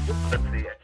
Let's see it.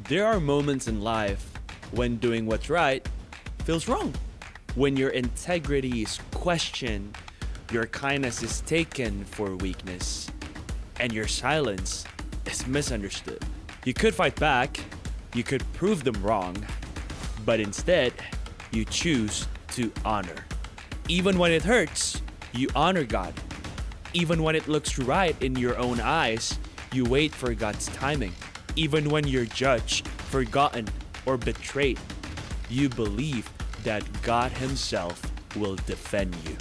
There are moments in life when doing what's right feels wrong. When your integrity is questioned, your kindness is taken for weakness, and your silence is misunderstood. You could fight back, you could prove them wrong, but instead, you choose to honor. Even when it hurts, you honor God. Even when it looks right in your own eyes, you wait for God's timing. Even when you're judged, forgotten, or betrayed, you believe that God Himself will defend you.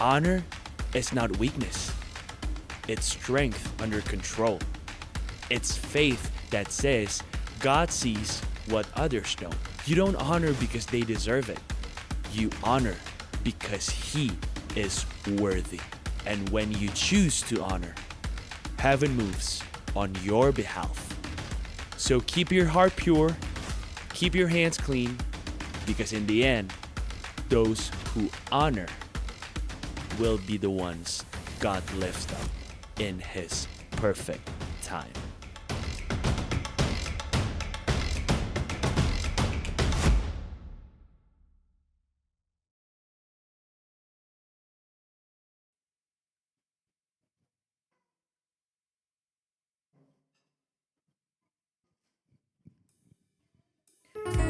Honor is not weakness. It's strength under control. It's faith that says God sees what others don't. You don't honor because they deserve it. You honor because He is worthy. And when you choose to honor, heaven moves on your behalf. So keep your heart pure, keep your hands clean, because in the end, those who honor will be the ones God lifts up in His perfect time.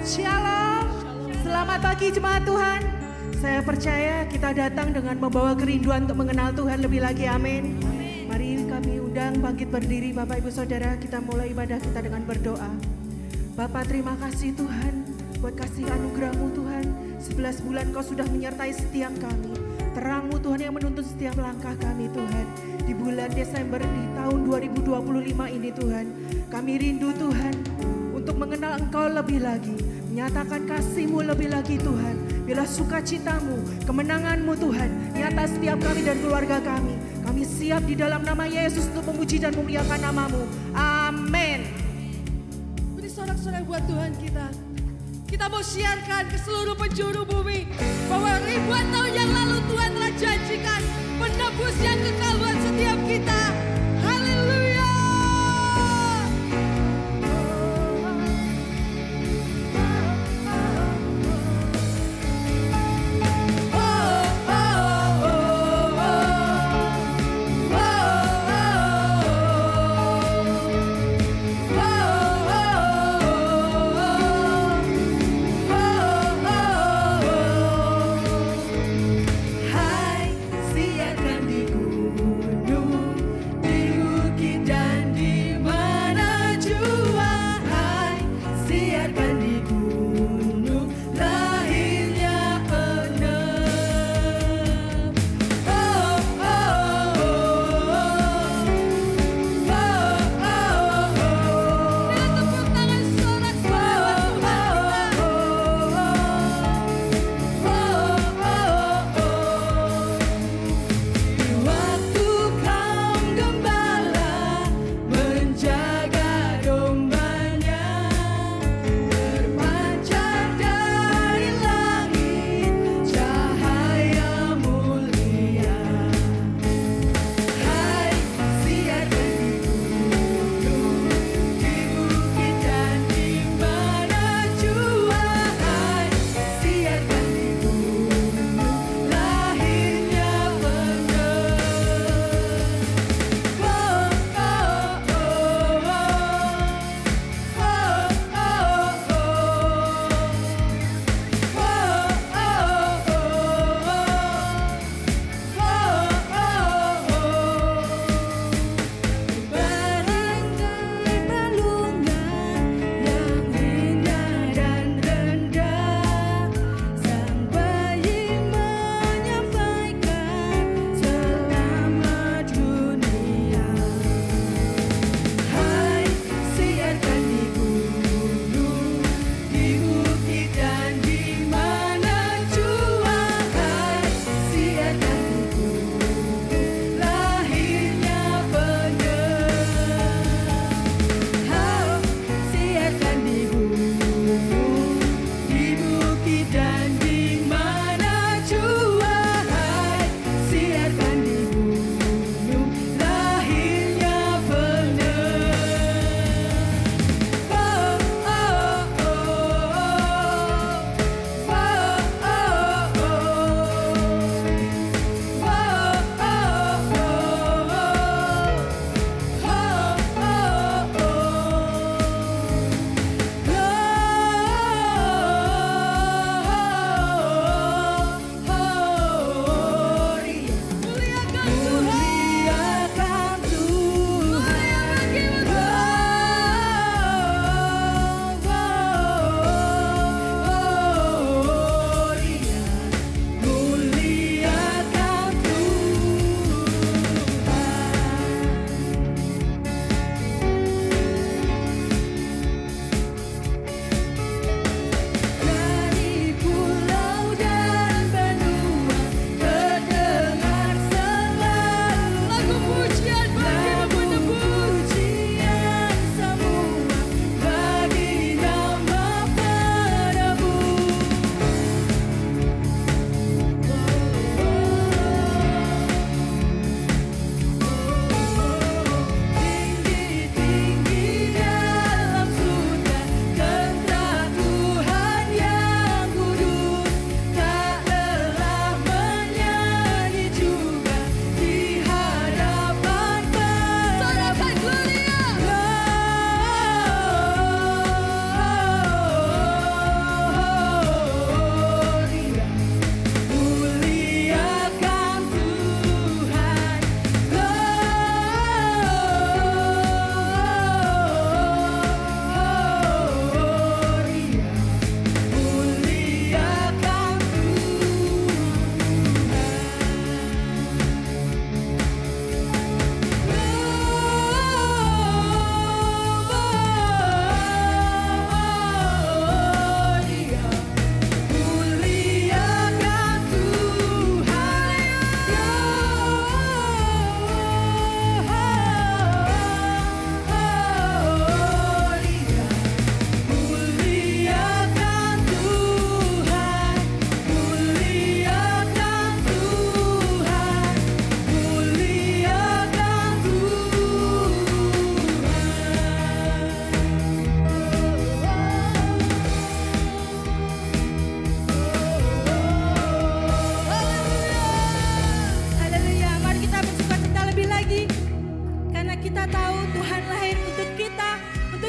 Shalom, selamat pagi jemaat Tuhan. Saya percaya kita datang dengan membawa kerinduan untuk mengenal Tuhan lebih lagi, amin. Mari kami undang bangkit berdiri Bapak Ibu Saudara, kita mulai ibadah kita dengan berdoa. Bapak terima kasih Tuhan, buat kasih anugerah-Mu Tuhan. 11 bulan Kau sudah menyertai setiap kami. Terang-Mu Tuhan yang menuntun setiap langkah kami Tuhan. Di bulan Desember di tahun 2025 ini Tuhan, kami rindu Tuhan untuk mengenal Engkau lebih lagi, menyatakan kasih-Mu lebih lagi Tuhan. Bila sukacita-Mu, kemenangan-Mu Tuhan, nyata setiap kami dan keluarga kami. Kami siap di dalam nama Yesus untuk memuji dan memuliakan nama-Mu. Amin. Beri sorak-sorai buat Tuhan kita. Kita mau siarkan ke seluruh penjuru bumi bahwa ribuan tahun yang lalu Tuhan telah janjikan menebus yang kekal buat setiap kita. Haleluya. Hai, siarkan di gunung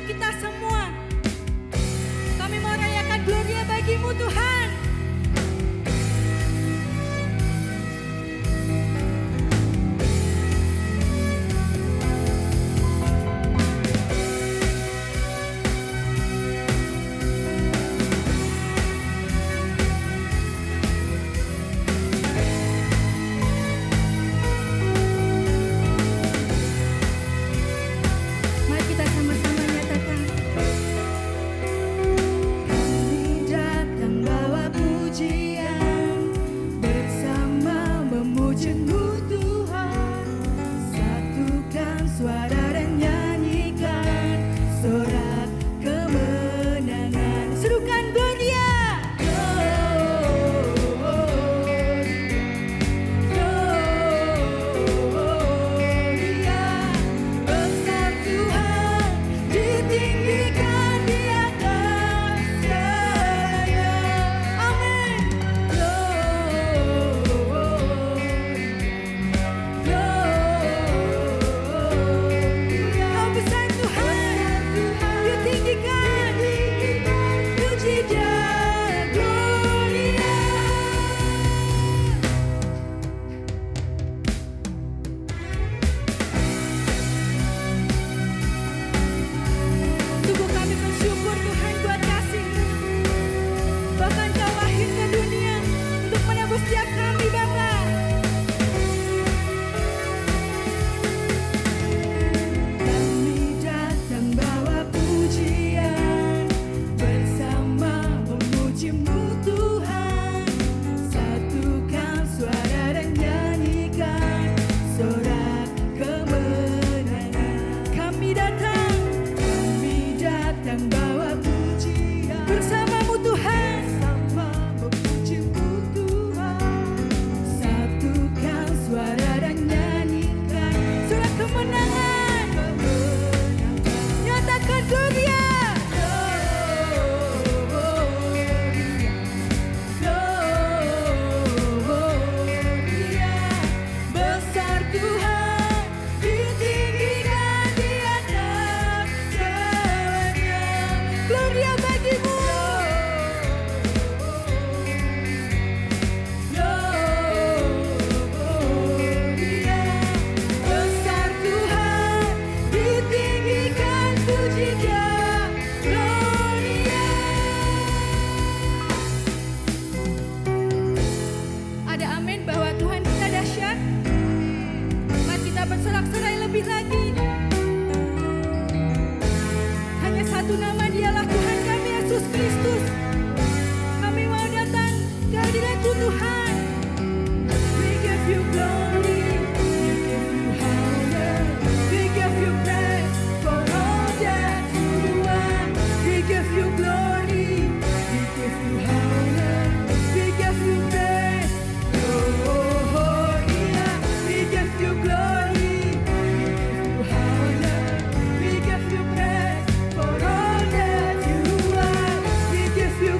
untuk kita semua. Kami mau rayakan gloria bagi-Mu Tuhan. Mari kita sama-sama nyatakan. Kami datang bawa pujian, bersama memuji-Mu Tuhan. Satukan suara dan nyanyikan sorak kemenangan. Serukan gloria. Gloria, besar Tuhan, ditinggikan di atas segalanya. Amin. Gloria, besar Tuhan, ditinggikan, puji dan gloria. Sungguh kami bersyukur Tuhan buat kasih-Mu. Bahkan Kau lahir ke dunia untuk menebus setiap kami Bapa. Kami datang bawa pujian, bersama memuji-Mu Tuhan. Satukan suara dan nyanyikan sorak kemenangan. Kami datang bawa pujian, bersama-Mu Tuhan. Bersama memuji-Mu Tuhan. Satukan suara dan nyanyikan sorak kemenangan. Nyatakan gloria. Gloria, besar Tuhan, ditinggikan di atas segalanya. Gloria bagi-Mu. Gloria, besar Tuhan, ditinggikan, puji dan gloria. Ada amin bahwa Tuhan kita dahsyat. Mari kita bersorak-sorai lebih lagi. Hanya satu nama, Dialah Tuhan kami, Yesus Kristus. Kami mau datang ke hadirat-Mu Tuhan. We give You glory, we give You honor, we give You praise for all that You are. We give You glory, we give You honor, we give You praise. Gloria, we give You glory, we give You honor, we give You praise for all that You are. We give You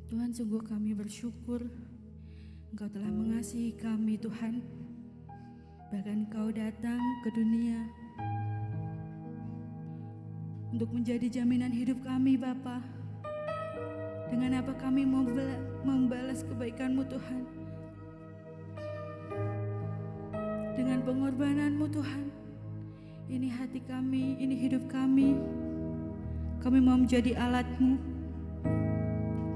Tuhan, sungguh kami bersyukur Engkau telah mengasihi kami Tuhan. Bahkan Engkau datang ke dunia untuk menjadi jaminan hidup kami Bapa. Dengan apa kami mau membalas kebaikan-Mu Tuhan? Dengan pengorbanan-Mu Tuhan. Ini hati kami, ini hidup kami. Kami mau menjadi alat-Mu.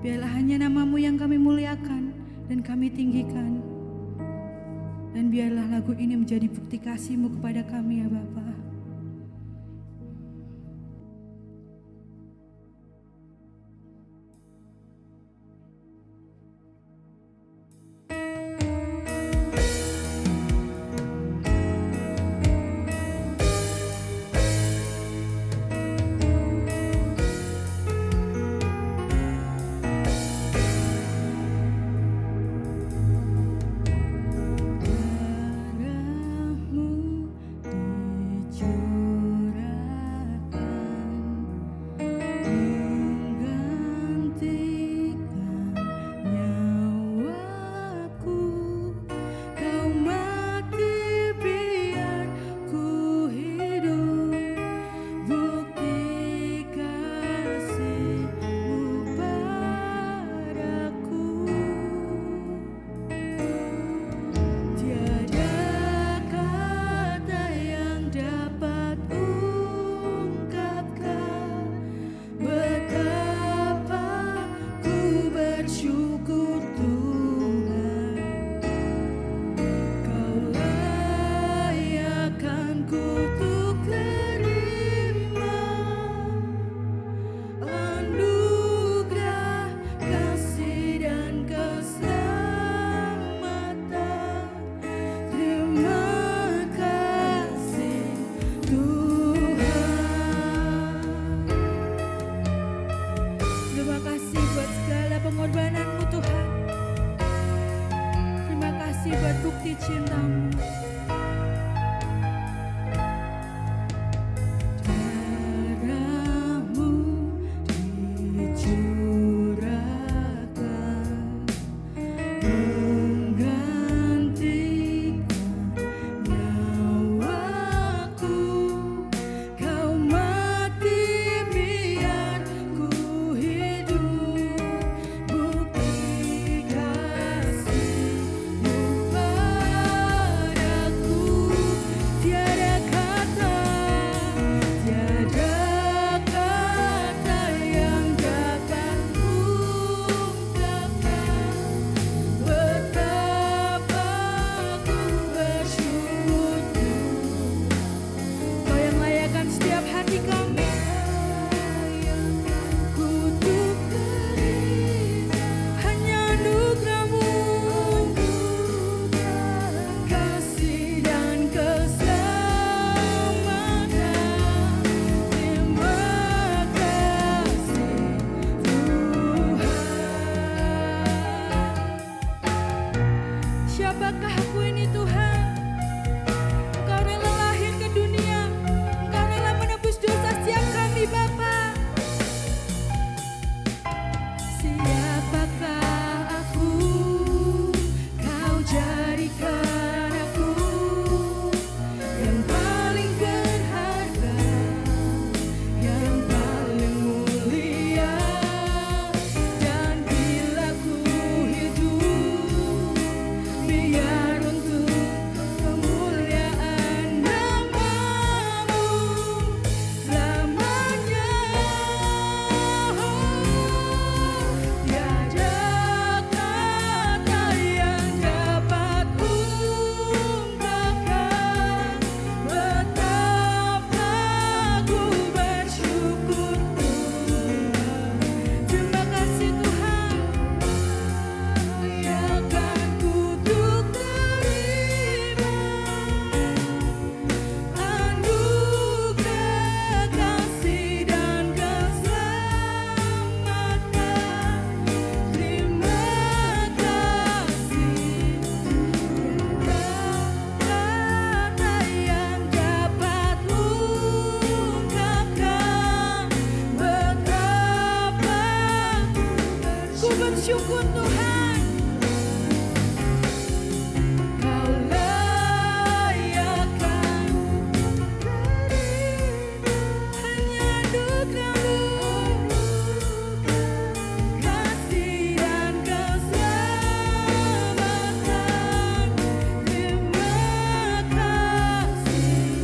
Biarlah hanya nama-Mu yang kami muliakan dan kami tinggikan. Dan biarlah lagu ini menjadi bukti kasih-Mu kepada kami ya Bapa. Bukti cinta-Mu. Darah-Mu dicurahkan menggantikan nyawaku. Kau mati biar ku hidup. Bukti kasih-Mu padaku. Ku bersyukur Tuhan. Kau layakkan hanya duka-Mu, kasih dan keselamatan. Terima kasih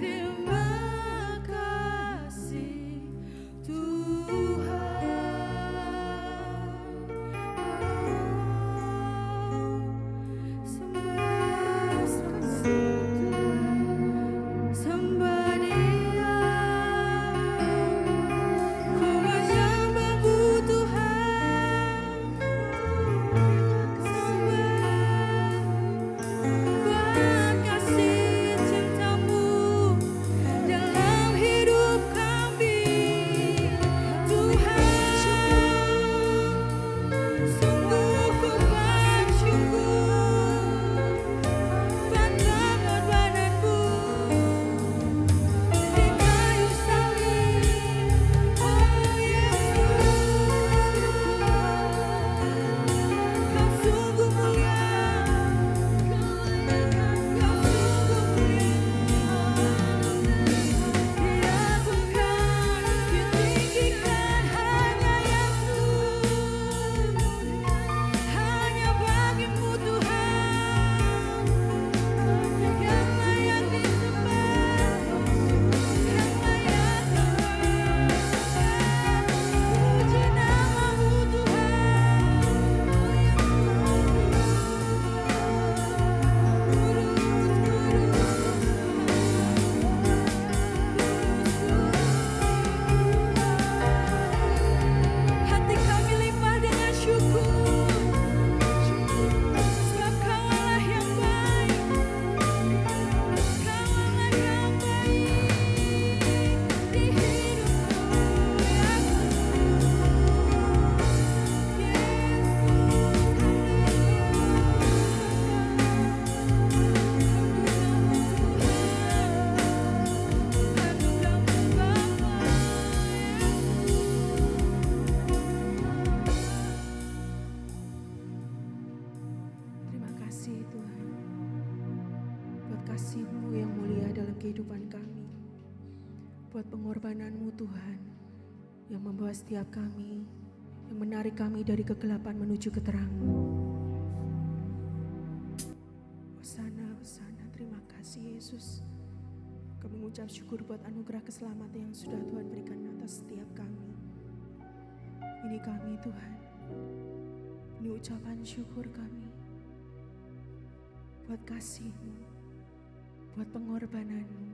Terima kasih Tuhan. Sembah Dia, ku menyembah-Mu Tuhan. Buat kasih cinta-Mu dalam hidup kami, Tuhan. Sungguh ku bersyukur buat pengorbanan-Mu di kayu salib, oh Yesus. Kau sungguh mulia, Kau sungguh mulia. Diagungkan, ditinggikan hanya Yesus. Hanya bagi-Mu Tuhan yang layak disembah, yang layak puji nama-Mu Tuhan. Hati kami limpah dengan syukur, sebab Kaulah yang baik, Kaulah yang baik di hidupku, ya Terima kasih Tuhan, buat kasih-Mu yang mulia dalam kehidupan kami, buat pengorbanan-Mu Tuhan, yang membawa setiap kami, yang menarik kami dari kegelapan menuju keterang-Mu. Hosana, Hosana, terima kasih Yesus. Kami mengucap syukur buat anugerah keselamatan yang sudah Tuhan berikan atas setiap kami. Ini kami Tuhan, ini ucapan syukur kami buat kasih-Mu, buat pengorbanan-Mu,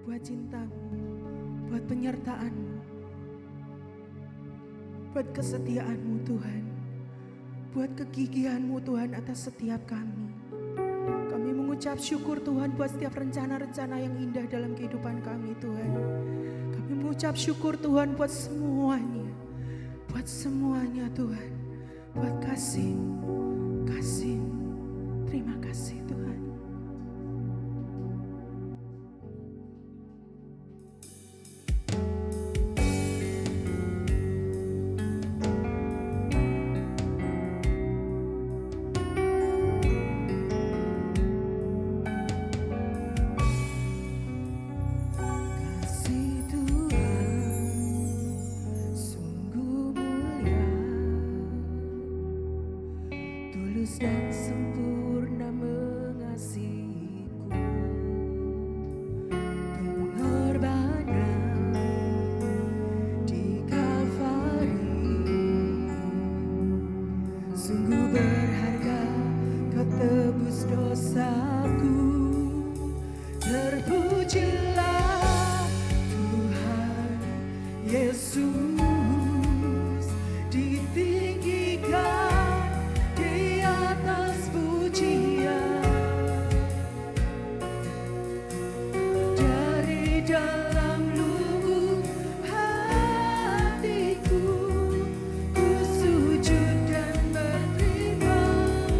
buat cinta-Mu, buat penyertaan-Mu, buat kesetiaan-Mu Tuhan, buat kegigihan-Mu Tuhan atas setiap kami. Kami mengucap syukur Tuhan buat setiap rencana-rencana yang indah dalam kehidupan kami Tuhan. Kami mengucap syukur Tuhan buat semuanya Tuhan, buat kasih-Mu, kasih-Mu. Terima kasih Tuhan. Kasih Tuhan sungguh mulia, tulus dan sempurna mengasihiku. Pengorbanan di Kalvari sungguh berharga, Kau tebus dosaku. Terpujilah Tuhan Yesus, ditinggikan di atas pujian. Dari dalam lubuk hatiku, ku sujud dan berterima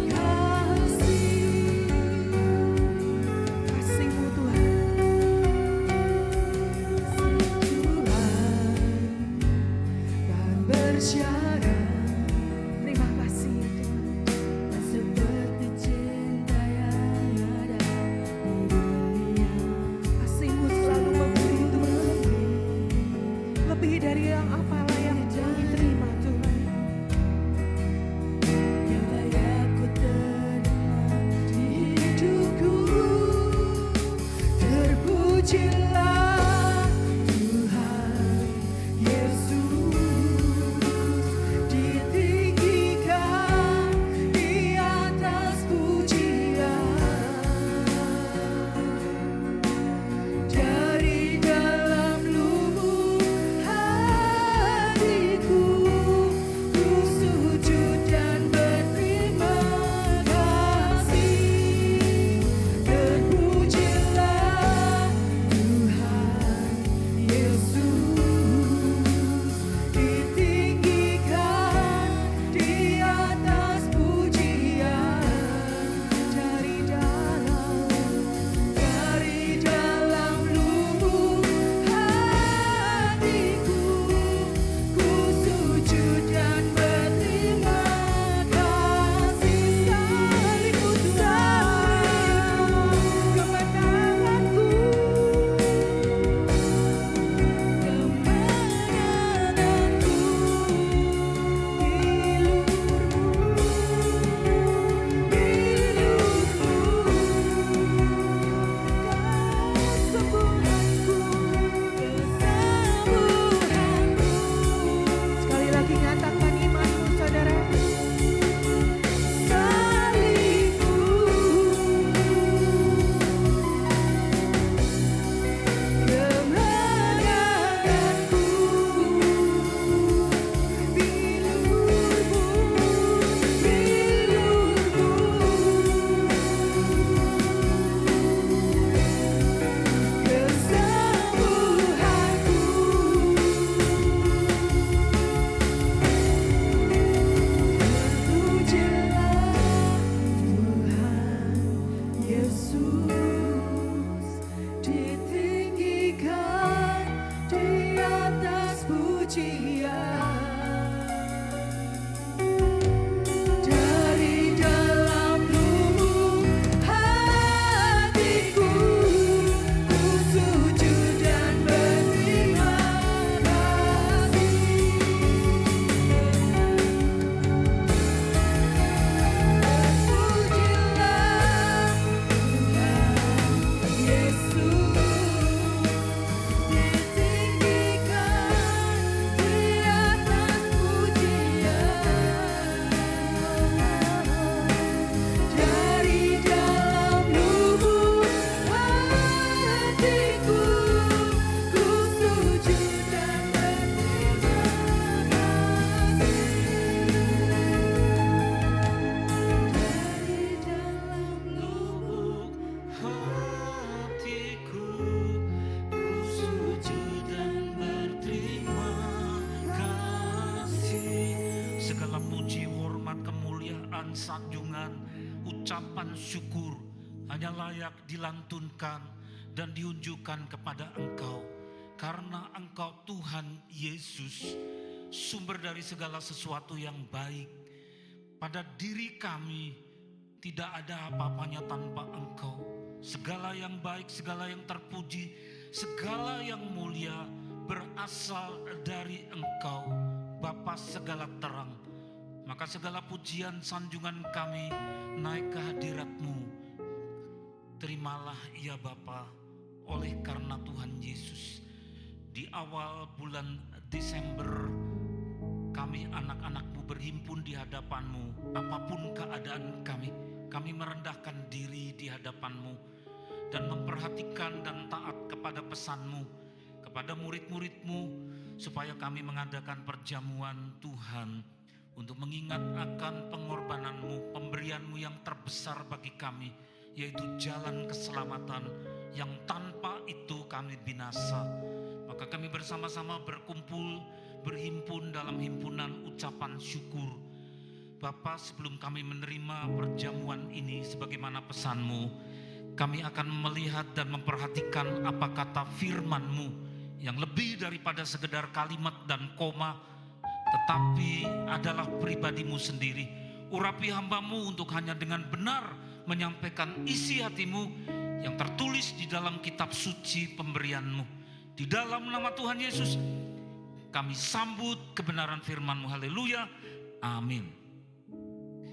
kasih. ucapan syukur hanya layak dilantunkan dan diunjukkan kepada Engkau. Karena Engkau Tuhan Yesus, sumber dari segala sesuatu yang baik. Pada diri kami tidak ada apa-apanya tanpa Engkau. Segala yang baik, segala yang terpuji, segala yang mulia berasal dari Engkau, Bapa segala terang. Maka segala pujian sanjungan kami naik ke hadirat-Mu. Terimalah ya Bapa, oleh karena Tuhan Yesus. Di awal bulan Desember, kami anak-anak-Mu berhimpun di hadapan-Mu. Apapun keadaan kami merendahkan diri di hadapan-Mu dan memperhatikan dan taat kepada pesan-Mu, kepada murid-murid-Mu, supaya kami mengadakan perjamuan Tuhan untuk mengingat akan pengorbanan-Mu, pemberian-Mu yang terbesar bagi kami, yaitu jalan keselamatan yang tanpa itu kami binasa. Maka kami bersama-sama berkumpul, berhimpun dalam himpunan ucapan syukur. Bapa, sebelum kami menerima perjamuan ini sebagaimana pesan-Mu, kami akan melihat dan memperhatikan apa kata firman-Mu yang lebih daripada sekedar kalimat dan koma, tetapi adalah pribadi-Mu sendiri. Urapi hamba-Mu untuk hanya dengan benar menyampaikan isi hati-Mu yang tertulis di dalam kitab suci pemberian-Mu. Di dalam nama Tuhan Yesus kami sambut kebenaran firman-Mu. Haleluya. Amin.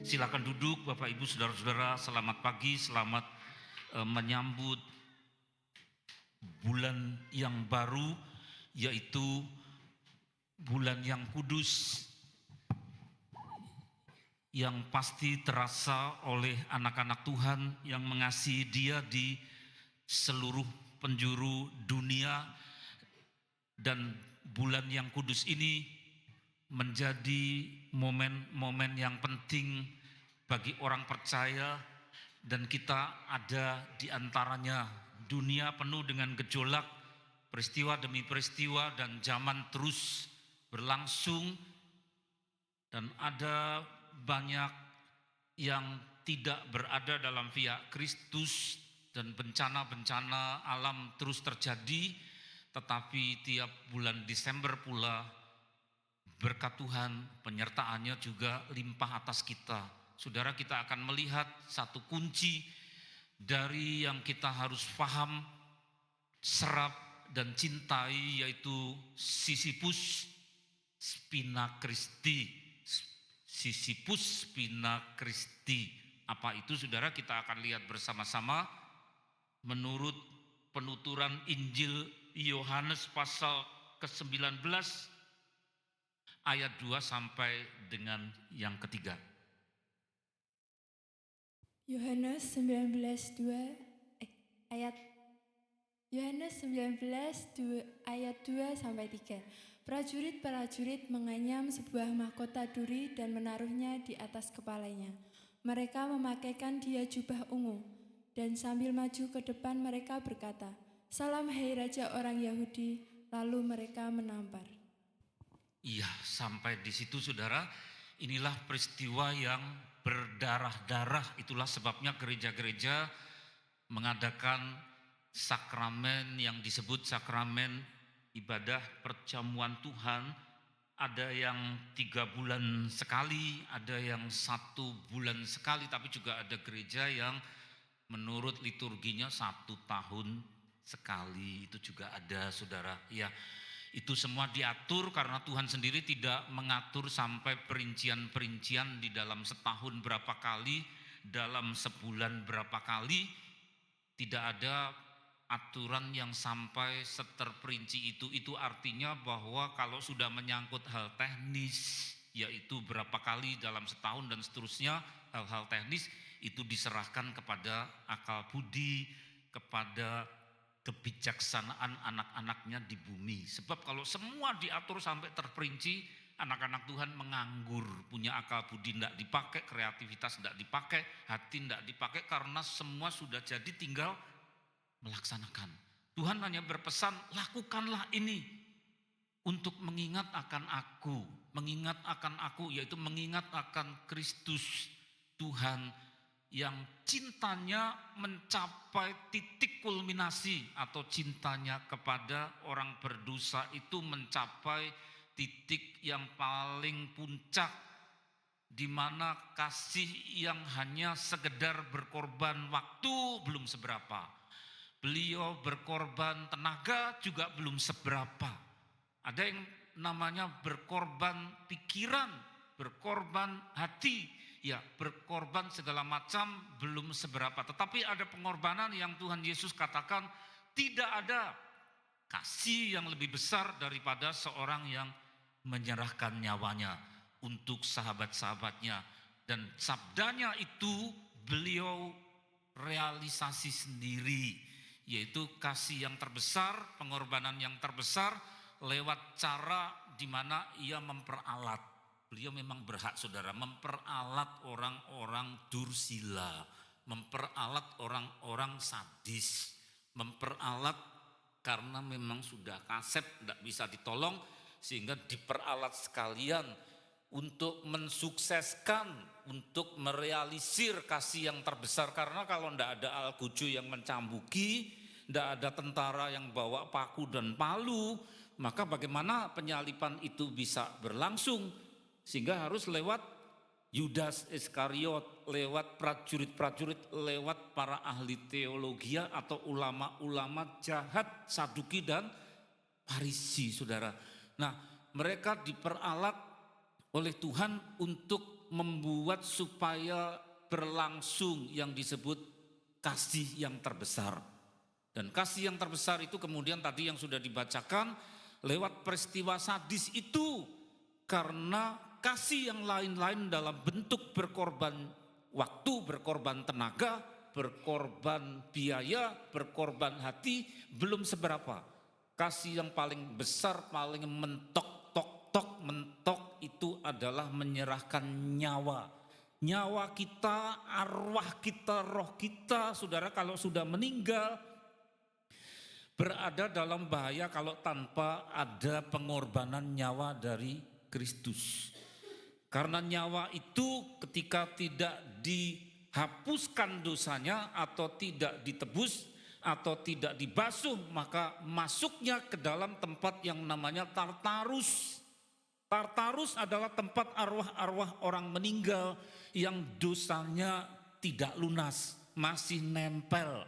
Silakan duduk Bapak Ibu Saudara-saudara. Selamat pagi, selamat menyambut bulan yang baru, yaitu bulan yang kudus, yang pasti terasa oleh anak-anak Tuhan yang mengasihi Dia di seluruh penjuru dunia. Dan bulan yang kudus ini menjadi momen-momen yang penting bagi orang percaya, dan kita ada di antaranya. Dunia penuh dengan gejolak, peristiwa demi peristiwa, dan zaman terus berlangsung, dan ada banyak yang tidak berada dalam pihak Kristus, dan bencana-bencana alam terus terjadi. Tetapi tiap bulan Desember pula berkat Tuhan, penyertaannya juga limpah atas kita. Saudara, kita akan melihat satu kunci dari yang kita harus paham, serap dan cintai, yaitu Sisyphus Spina Christi. Sisyphus Spina Christi. Apa itu saudara? Kita akan lihat bersama-sama menurut penuturan Injil Yohanes pasal ke-19 ayat 2 sampai dengan yang ketiga. Yohanes 19 ayat 2 sampai 3. Prajurit-prajurit menganyam sebuah mahkota duri dan menaruhnya di atas kepalanya. Mereka memakaikan dia jubah ungu, dan sambil maju ke depan mereka berkata, "Salam hai Raja orang Yahudi." Lalu mereka menampar. Iya, sampai di situ saudara, inilah peristiwa yang berdarah-darah. Itulah sebabnya gereja-gereja mengadakan sakramen yang disebut sakramen ibadah perjamuan Tuhan. Ada yang 3 bulan sekali, ada yang 1 bulan sekali, tapi juga ada gereja yang menurut liturginya 1 tahun sekali. Itu juga ada saudara. Ya, itu semua diatur karena Tuhan sendiri tidak mengatur sampai perincian-perincian di dalam setahun berapa kali, dalam sebulan berapa kali. Tidak ada aturan yang sampai seterperinci itu. Itu artinya bahwa kalau sudah menyangkut hal teknis, yaitu berapa kali dalam setahun dan seterusnya, hal-hal teknis itu diserahkan kepada akal budi, kepada kebijaksanaan anak-anaknya di bumi. Sebab kalau semua diatur sampai terperinci, anak-anak Tuhan menganggur, punya akal budi tidak dipakai, kreativitas tidak dipakai, hati tidak dipakai, karena semua sudah jadi, tinggal melaksanakan. Tuhan hanya berpesan, lakukanlah ini untuk mengingat akan aku, yaitu mengingat akan Kristus Tuhan yang cintanya mencapai titik kulminasi atau cintanya kepada orang berdosa itu mencapai titik yang paling puncak, di mana kasih yang hanya sekedar berkorban waktu belum seberapa. Beliau berkorban tenaga juga belum seberapa. Ada yang namanya berkorban pikiran, berkorban hati, ya berkorban segala macam belum seberapa. Tetapi ada pengorbanan yang Tuhan Yesus katakan tidak ada kasih yang lebih besar daripada seorang yang menyerahkan nyawanya untuk sahabat-sahabatnya. Dan sabdanya itu beliau realisasi sendiri, yaitu kasih yang terbesar, pengorbanan yang terbesar lewat cara di mana ia memperalat. Beliau memang berhak, saudara, memperalat orang-orang dursila, memperalat orang-orang sadis, memperalat karena memang sudah kasep, tidak bisa ditolong, sehingga diperalat sekalian untuk mensukseskan, untuk merealisir kasih yang terbesar. Karena kalau tidak ada algojo yang mencambuki, tidak ada tentara yang bawa paku dan palu, maka bagaimana penyalipan itu bisa berlangsung? Sehingga harus lewat Yudas Iskariot, lewat prajurit-prajurit, lewat para ahli teologi atau ulama-ulama jahat, Saduki dan Farisi, saudara. Nah, mereka diperalat oleh Tuhan untuk membuat supaya berlangsung yang disebut kasih yang terbesar. Dan kasih yang terbesar itu kemudian tadi yang sudah dibacakan lewat peristiwa sadis itu, karena kasih yang lain-lain dalam bentuk berkorban waktu, berkorban tenaga, berkorban biaya, berkorban hati belum seberapa. Kasih yang paling besar, paling mentok itu adalah menyerahkan nyawa. Nyawa kita, arwah kita, roh kita, saudara, kalau sudah meninggal berada dalam bahaya kalau tanpa ada pengorbanan nyawa dari Kristus. Karena nyawa itu ketika tidak dihapuskan dosanya atau tidak ditebus atau tidak dibasuh, maka masuknya ke dalam tempat yang namanya Tartarus. Tartarus adalah tempat arwah-arwah orang meninggal yang dosanya tidak lunas, masih nempel.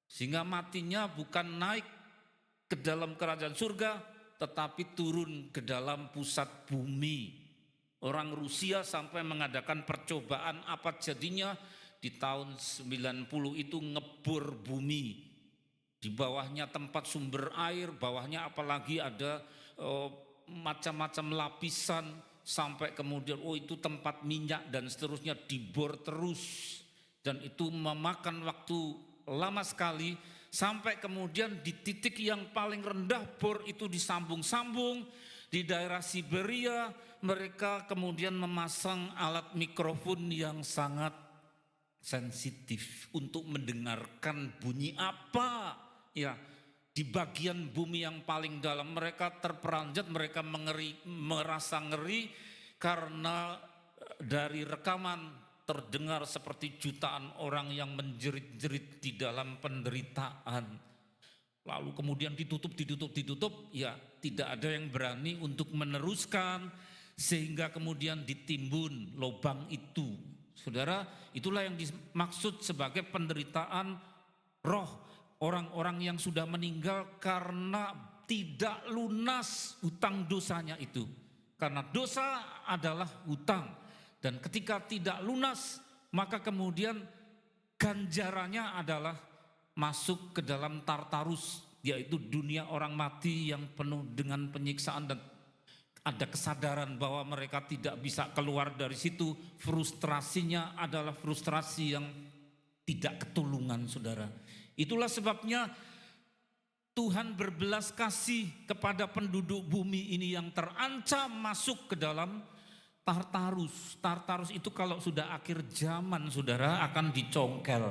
Sehingga matinya bukan naik ke dalam kerajaan surga, tetapi turun ke dalam pusat bumi. Orang Rusia sampai mengadakan percobaan apa jadinya di tahun 90 itu ngebor bumi. Di bawahnya tempat sumber air, bawahnya apalagi ada macam-macam lapisan, sampai kemudian itu tempat minyak dan seterusnya, dibor terus. Dan itu memakan waktu lama sekali sampai kemudian di titik yang paling rendah bor itu disambung-sambung. Di daerah Siberia mereka kemudian memasang alat mikrofon yang sangat sensitif untuk mendengarkan bunyi apa ya di bagian bumi yang paling dalam. Mereka terperanjat, mereka merasa ngeri karena dari rekaman terdengar seperti jutaan orang yang menjerit-jerit di dalam penderitaan. Lalu kemudian ditutup, ya tidak ada yang berani untuk meneruskan, sehingga kemudian ditimbun lubang itu. Saudara, itulah yang dimaksud sebagai penderitaan roh orang-orang yang sudah meninggal karena tidak lunas hutang dosanya itu. Karena dosa adalah hutang, dan ketika tidak lunas maka kemudian ganjarannya adalah masuk ke dalam Tartarus, yaitu dunia orang mati yang penuh dengan penyiksaan, dan ada kesadaran bahwa mereka tidak bisa keluar dari situ. Frustrasinya adalah frustrasi yang tidak ketulungan, saudara. Itulah sebabnya Tuhan berbelas kasih kepada penduduk bumi ini yang terancam masuk ke dalam Tartarus. Tartarus itu kalau sudah akhir zaman, saudara, akan dicongkel.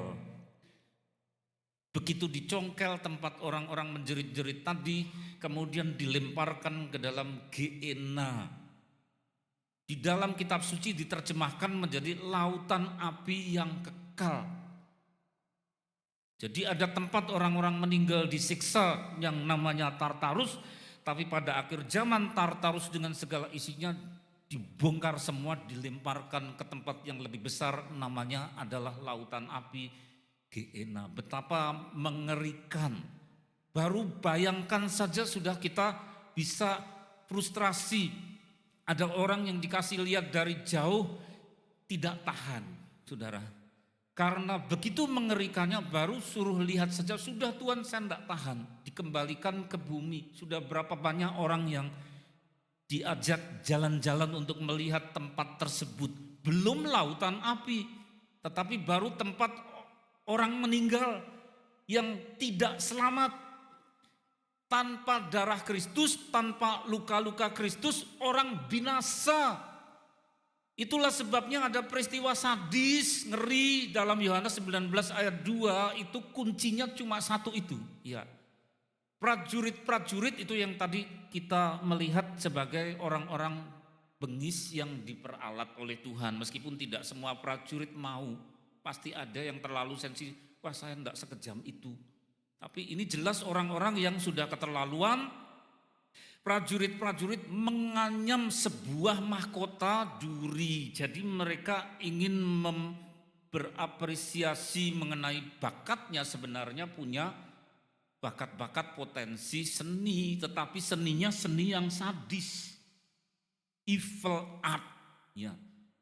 Begitu dicongkel tempat orang-orang menjerit-jerit tadi, kemudian dilemparkan ke dalam Gehenna. Di dalam kitab suci diterjemahkan menjadi lautan api yang kekal. Jadi ada tempat orang-orang meninggal disiksa yang namanya Tartarus, tapi pada akhir zaman Tartarus dengan segala isinya dibongkar semua, dilemparkan ke tempat yang lebih besar, namanya adalah lautan api Gehenna. Betapa mengerikan. Baru bayangkan saja sudah kita bisa frustrasi. Ada orang yang dikasih lihat dari jauh tidak tahan, saudara. Karena begitu mengerikannya, baru suruh lihat saja sudah Tuhan saya tidak tahan. Dikembalikan ke bumi. Sudah berapa banyak orang yang diajak jalan-jalan untuk melihat tempat tersebut. Belum lautan api, tetapi baru tempat orang meninggal yang tidak selamat. Tanpa darah Kristus, tanpa luka-luka Kristus, orang binasa. Itulah sebabnya ada peristiwa sadis, ngeri dalam Yohanes 19 ayat 2, itu kuncinya cuma satu itu. Ya. Prajurit-prajurit itu yang tadi kita melihat sebagai orang-orang bengis yang diperalat oleh Tuhan. Meskipun tidak semua prajurit mau, pasti ada yang terlalu sensitif, wah saya enggak sekejam itu. Tapi ini jelas orang-orang yang sudah keterlaluan. Prajurit-prajurit menganyam sebuah mahkota duri. Jadi mereka ingin berapresiasi mengenai bakatnya, sebenarnya punya bakat-bakat potensi seni, tetapi seninya seni yang sadis. Evil art, ya.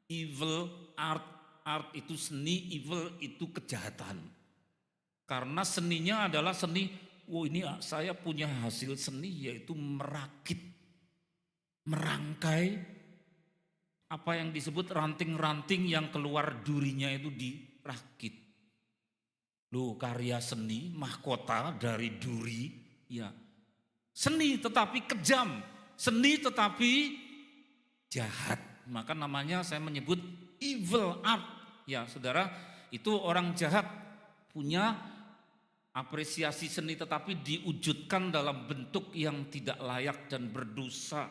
Evil art, art itu seni, evil itu kejahatan. Karena seninya adalah seni, ini saya punya hasil seni yaitu merakit, merangkai apa yang disebut ranting-ranting yang keluar durinya itu dirakit. Loh, karya seni, mahkota dari duri, ya. Seni tetapi kejam, seni tetapi jahat. Maka namanya saya menyebut evil art. Ya, saudara, itu orang jahat punya apresiasi seni tetapi diwujudkan dalam bentuk yang tidak layak dan berdosa.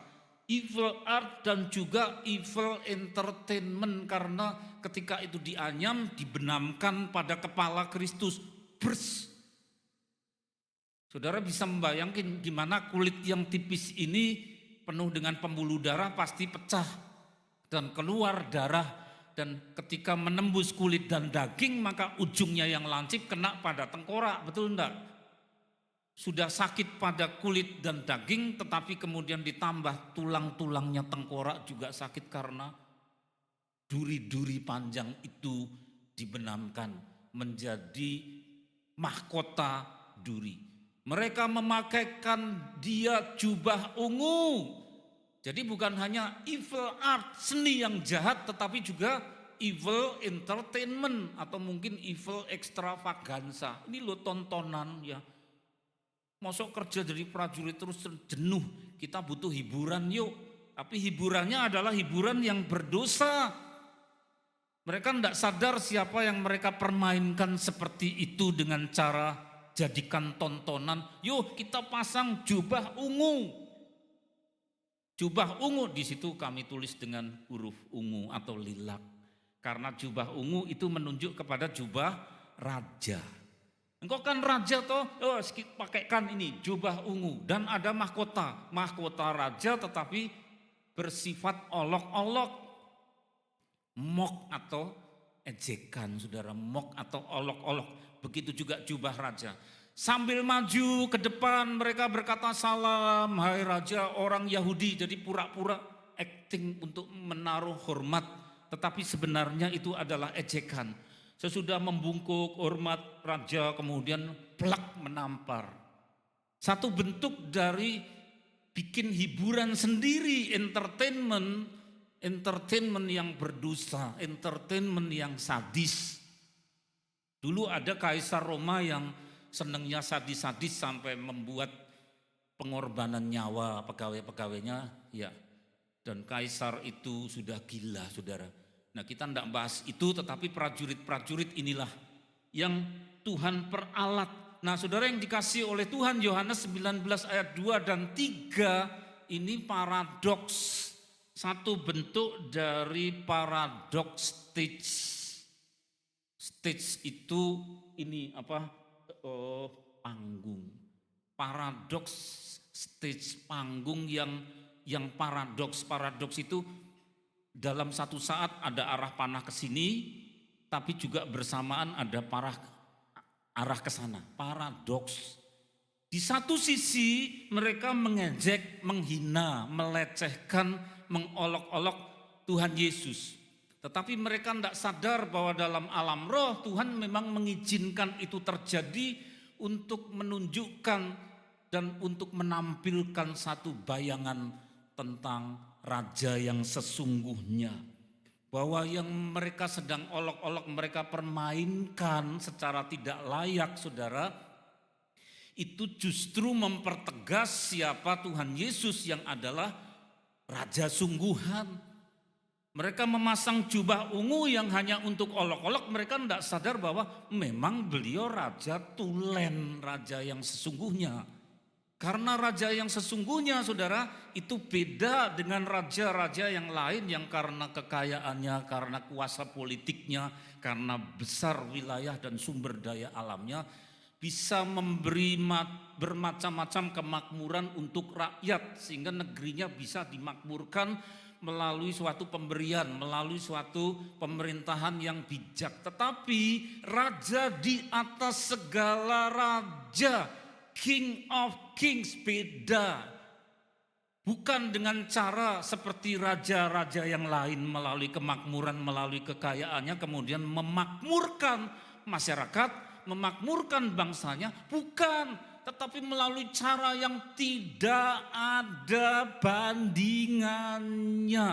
Evil art dan juga evil entertainment, karena ketika itu dianyam, dibenamkan pada kepala Kristus. Bers. Saudara bisa membayangkan gimana kulit yang tipis ini penuh dengan pembuluh darah pasti pecah dan keluar darah. Dan ketika menembus kulit dan daging, maka ujungnya yang lancip kena pada tengkorak, betul enggak? Sudah sakit pada kulit dan daging, tetapi kemudian ditambah tulang-tulangnya tengkorak juga sakit karena duri-duri panjang itu dibenamkan menjadi mahkota duri. Mereka memakaikan dia jubah ungu. Jadi bukan hanya evil art, seni yang jahat, tetapi juga evil entertainment atau mungkin evil extravaganza. Ini lo tontonan ya. Masuk kerja jadi prajurit terus jenuh, kita butuh hiburan yuk. Tapi hiburannya adalah hiburan yang berdosa. Mereka tidak sadar siapa yang mereka permainkan seperti itu dengan cara jadikan tontonan. Yuk kita pasang jubah ungu. Jubah ungu, di situ kami tulis dengan huruf ungu atau lilac. Karena jubah ungu itu menunjuk kepada jubah raja. Engkau kan raja toh, pakaikan ini jubah ungu. Dan ada mahkota, mahkota raja tetapi bersifat olok-olok. Mok atau ejekan, saudara, mok atau olok-olok. Begitu juga jubah raja. Sambil maju ke depan mereka berkata salam, hai raja orang Yahudi. Jadi pura-pura acting untuk menaruh hormat. Tetapi sebenarnya itu adalah ejekan. Sesudah membungkuk hormat raja kemudian plak menampar. Satu bentuk dari bikin hiburan sendiri, entertainment yang berdosa, entertainment yang sadis. Dulu ada kaisar Roma yang senangnya sadis-sadis sampai membuat pengorbanan nyawa pegawai-pegawainya, ya. Dan kaisar itu sudah gila, saudara. Nah, kita tidak bahas itu, tetapi prajurit-prajurit inilah yang Tuhan peralat. Nah, saudara yang dikasih oleh Tuhan, Yohanes 19 ayat 2 dan 3 ini paradoks. satu bentuk dari paradoks stage. Stage itu ini apa? Panggung. Paradoks stage, panggung yang paradoks. Paradoks itu dalam satu saat ada arah panah ke sini, tapi juga bersamaan ada arah ke sana. Paradoks. Di satu sisi mereka mengejek, menghina, melecehkan, mengolok-olok Tuhan Yesus. Tetapi mereka tidak sadar bahwa dalam alam roh Tuhan memang mengizinkan itu terjadi untuk menunjukkan dan untuk menampilkan satu bayangan tentang raja yang sesungguhnya. Bahwa yang mereka sedang olok-olok, mereka permainkan secara tidak layak, saudara, itu justru mempertegas siapa Tuhan Yesus yang adalah raja sungguhan. Mereka memasang jubah ungu yang hanya untuk olok-olok, mereka tidak sadar bahwa memang beliau raja tulen, raja yang sesungguhnya. Karena raja yang sesungguhnya, saudara, itu beda dengan raja-raja yang lain yang karena kekayaannya, karena kuasa politiknya, karena besar wilayah dan sumber daya alamnya, bisa memberi bermacam-macam kemakmuran untuk rakyat sehingga negerinya bisa dimakmurkan melalui suatu pemberian, melalui suatu pemerintahan yang bijak. Tetapi raja di atas segala raja, King of Kings, beda. Bukan dengan cara seperti raja-raja yang lain melalui kemakmuran, melalui kekayaannya kemudian memakmurkan masyarakat, memakmurkan bangsanya, bukan, tetapi melalui cara yang tidak ada bandingannya.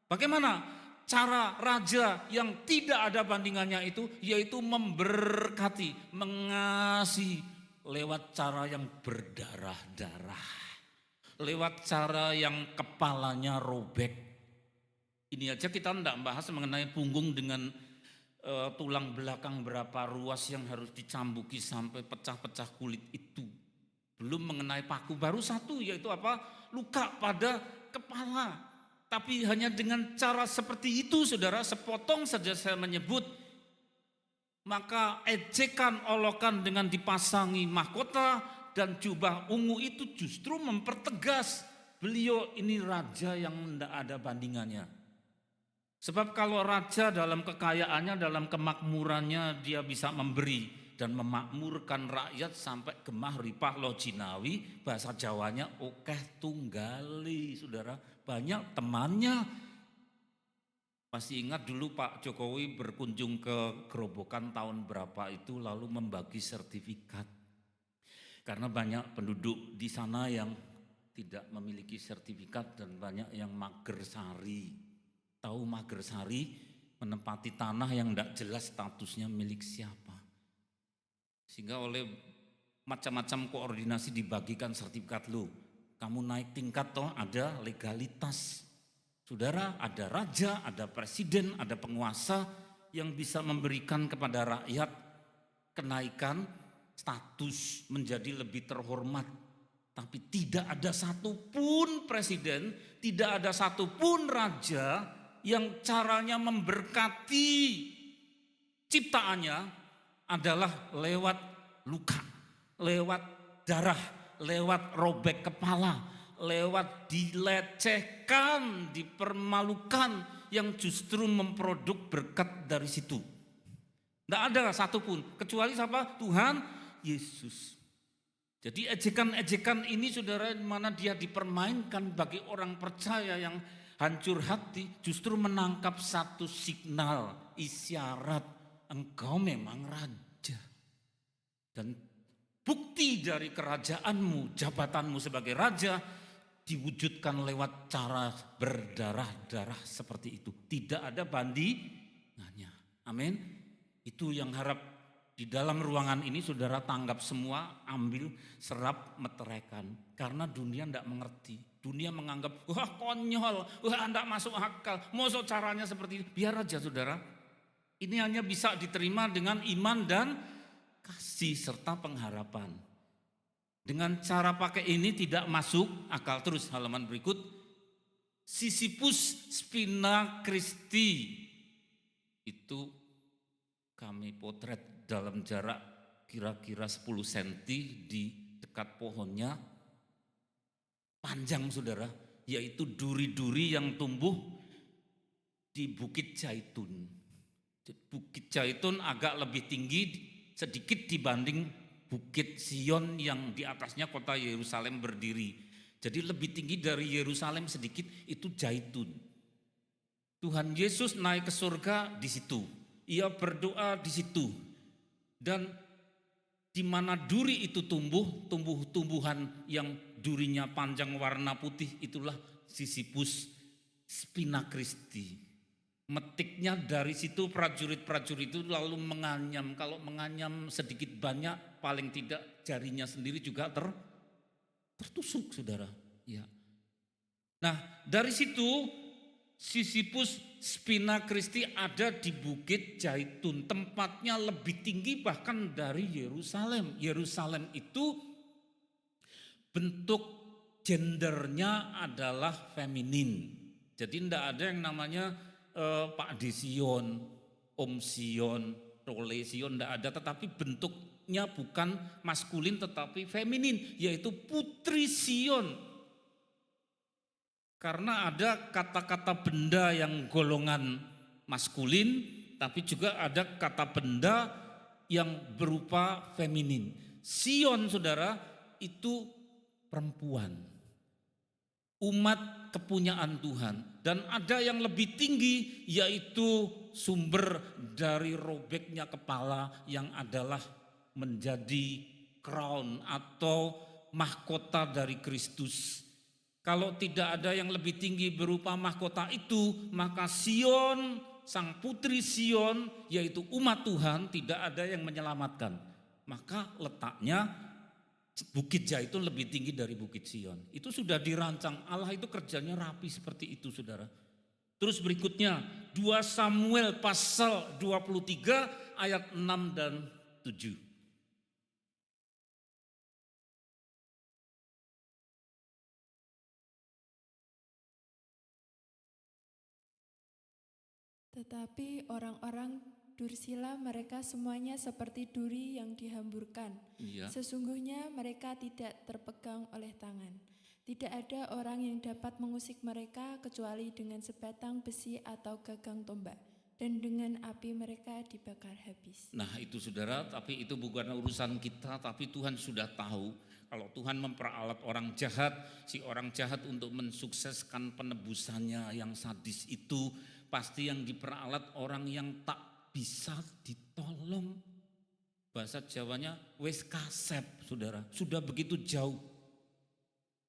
Bagaimana cara raja yang tidak ada bandingannya itu? Yaitu memberkati, mengasihi lewat cara yang berdarah-darah, lewat cara yang kepalanya robek. Ini aja kita tidak bahas mengenai punggung dengan tulang belakang berapa ruas yang harus dicambuki sampai pecah-pecah kulit itu. Belum mengenai paku, baru satu yaitu apa? Luka pada kepala. Tapi hanya dengan cara seperti itu, saudara, sepotong saja saya menyebut, maka ejekan olokan dengan dipasangi mahkota dan jubah ungu itu justru mempertegas beliau ini raja yang tidak ada bandingannya. Sebab kalau raja dalam kekayaannya, dalam kemakmurannya dia bisa memberi dan memakmurkan rakyat sampai gemah ripah lojinawi, bahasa Jawanya okeh tunggali, saudara, banyak temannya. Pasti ingat dulu Pak Jokowi berkunjung ke Gerobokan tahun berapa itu lalu membagi sertifikat. Karena banyak penduduk di sana yang tidak memiliki sertifikat dan banyak yang mager sari. Tahu mager sari, menempati tanah yang tidak jelas statusnya milik siapa. Sehingga oleh macam-macam koordinasi dibagikan sertifikat lo. Kamu naik tingkat toh ada legalitas. Saudara, ada raja, ada presiden, ada penguasa yang bisa memberikan kepada rakyat kenaikan status menjadi lebih terhormat. Tapi tidak ada satupun presiden, tidak ada satupun raja yang caranya memberkati ciptaannya adalah lewat luka, lewat darah, lewat robek kepala, lewat dilecehkan, dipermalukan, yang justru memproduk berkat dari situ. Tidak ada satupun, kecuali siapa? Tuhan Yesus. Jadi ejekan-ejekan ini, saudara, mana dia dipermainkan bagi orang percaya yang hancur hati, justru menangkap satu signal, isyarat, engkau memang raja. Dan bukti dari kerajaanmu, jabatanmu sebagai raja, diwujudkan lewat cara berdarah-darah seperti itu. Tidak ada bandingannya. Amin. Itu yang harap di dalam ruangan ini saudara tanggap semua, ambil, serap, meteraikan. Karena dunia tidak mengerti. Dunia menganggap, wah konyol, wah tidak masuk akal. Masa caranya seperti ini? Biar aja saudara. Ini hanya bisa diterima dengan iman dan kasih serta pengharapan. Dengan cara pakai ini tidak masuk akal. Terus halaman berikut. Sisyphus Spina Christi itu kami potret dalam jarak kira-kira 10 cm di dekat pohonnya, panjang saudara, yaitu duri-duri yang tumbuh di Bukit Zaitun. Bukit Zaitun agak lebih tinggi sedikit dibanding Bukit Sion yang di atasnya kota Yerusalem berdiri. Jadi lebih tinggi dari Yerusalem sedikit, itu Zaitun. Tuhan Yesus naik ke surga di situ. Ia berdoa di situ. Dan di mana duri itu tumbuh-tumbuhan yang durinya panjang warna putih, itulah Sisyphus Spina Christi. Metiknya dari situ prajurit-prajurit itu lalu menganyam. Kalau menganyam sedikit banyak, paling tidak jarinya sendiri juga tertusuk saudara. Ya. Nah dari situ Sisyphus Spina Christi ada di Bukit Zaitun. Tempatnya lebih tinggi bahkan dari Yerusalem. Yerusalem itu bentuk gendernya adalah feminin. Jadi tidak ada yang namanya Pak D Sion, Om Sion, Role Sion, tidak ada. Tetapi bentuknya bukan maskulin tetapi feminin, yaitu Putri Sion. Karena ada kata-kata benda yang golongan maskulin, tapi juga ada kata benda yang berupa feminin. Sion saudara itu perempuan, umat kepunyaan Tuhan. Dan ada yang lebih tinggi yaitu sumber dari robeknya kepala yang adalah menjadi crown atau mahkota dari Kristus. Kalau tidak ada yang lebih tinggi berupa mahkota itu, maka Sion, sang putri Sion, yaitu umat Tuhan, tidak ada yang menyelamatkan. Maka letaknya Bukit Zaitun lebih tinggi dari Bukit Sion. Itu sudah dirancang, Allah itu kerjanya rapi seperti itu saudara. Terus berikutnya 2 Samuel pasal 23 ayat 6 dan 7. Tetapi orang-orang Dursila mereka semuanya seperti duri yang dihamburkan. Iya. Sesungguhnya mereka tidak terpegang oleh tangan. Tidak ada orang yang dapat mengusik mereka kecuali dengan sebatang besi atau gagang tombak. Dan dengan api mereka dibakar habis. Nah itu saudara, tapi itu bukan urusan kita, tapi Tuhan sudah tahu. Kalau Tuhan memperalat orang jahat, si orang jahat untuk mensukseskan penebusannya yang sadis itu, pasti yang diperalat orang yang tak bisa ditolong. Bahasa Jawanya wes kasep saudara, sudah begitu jauh.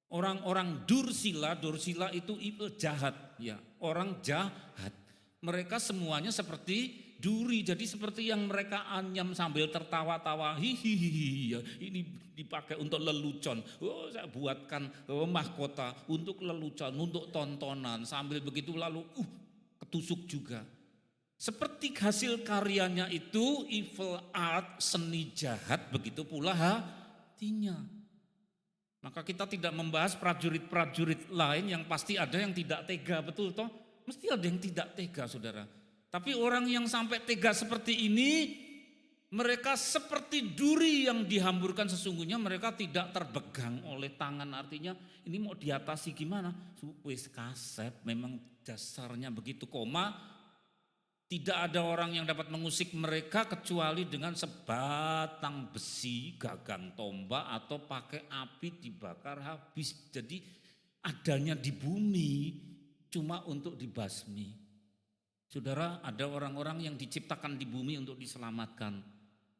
Orang-orang Dursila itu jahat ya, orang jahat. Mereka semuanya seperti duri, jadi seperti yang mereka anyam sambil tertawa-tawa, hihihi ya, ini dipakai untuk lelucon. Oh, saya buatkan mahkota untuk lelucon, untuk tontonan, sambil begitu lalu ketusuk juga. Seperti hasil karyanya itu evil art, seni jahat, begitu pula hatinya. Maka kita tidak membahas prajurit-prajurit lain yang pasti ada yang tidak tega, betul toh? Mesti ada yang tidak tega saudara. Tapi orang yang sampai tega seperti ini, mereka seperti duri yang dihamburkan, sesungguhnya mereka tidak terbegang oleh tangan. Artinya ini mau diatasi gimana? Wis kasep, memang dasarnya begitu koma. Tidak ada orang yang dapat mengusik mereka kecuali dengan sebatang besi, gagang tombak atau pakai api dibakar habis. Jadi adanya di bumi cuma untuk dibasmi. Saudara, ada orang-orang yang diciptakan di bumi untuk diselamatkan.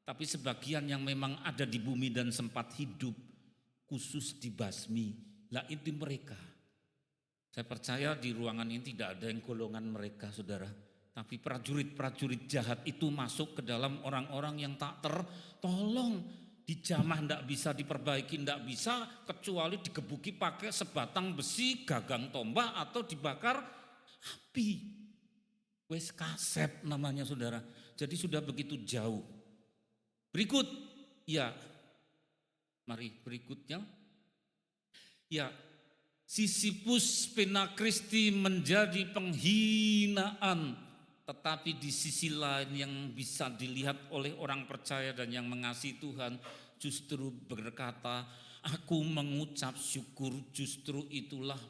Tapi sebagian yang memang ada di bumi dan sempat hidup khusus dibasmi. Lah itu mereka. Saya percaya di ruangan ini tidak ada yang golongan mereka saudara. Tapi prajurit-prajurit jahat itu masuk ke dalam orang-orang yang tak tertolong. Dijamah tidak bisa diperbaiki, tidak bisa kecuali digebuki pakai sebatang besi, gagang tombak atau dibakar api. Wes kasep namanya saudara. Jadi sudah begitu jauh. Berikut, ya, mari berikutnya. Ya, Sisyphus Spina Christi menjadi penghinaan, tetapi di sisi lain yang bisa dilihat oleh orang percaya dan yang mengasihi Tuhan justru berkata, aku mengucap syukur. Justru itulah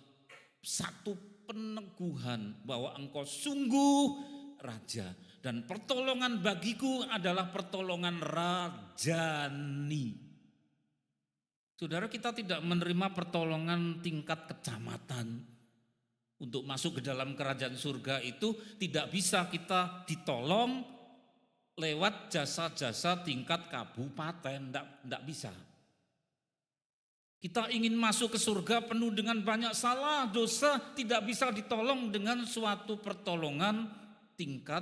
satu peneguhan bahwa engkau sungguh raja, dan pertolongan bagiku adalah pertolongan rajani. Saudara, kita tidak menerima pertolongan tingkat kecamatan. Untuk masuk ke dalam kerajaan surga itu tidak bisa kita ditolong lewat jasa-jasa tingkat kabupaten, tidak bisa. Kita ingin masuk ke surga penuh dengan banyak salah, dosa, tidak bisa ditolong dengan suatu pertolongan tingkat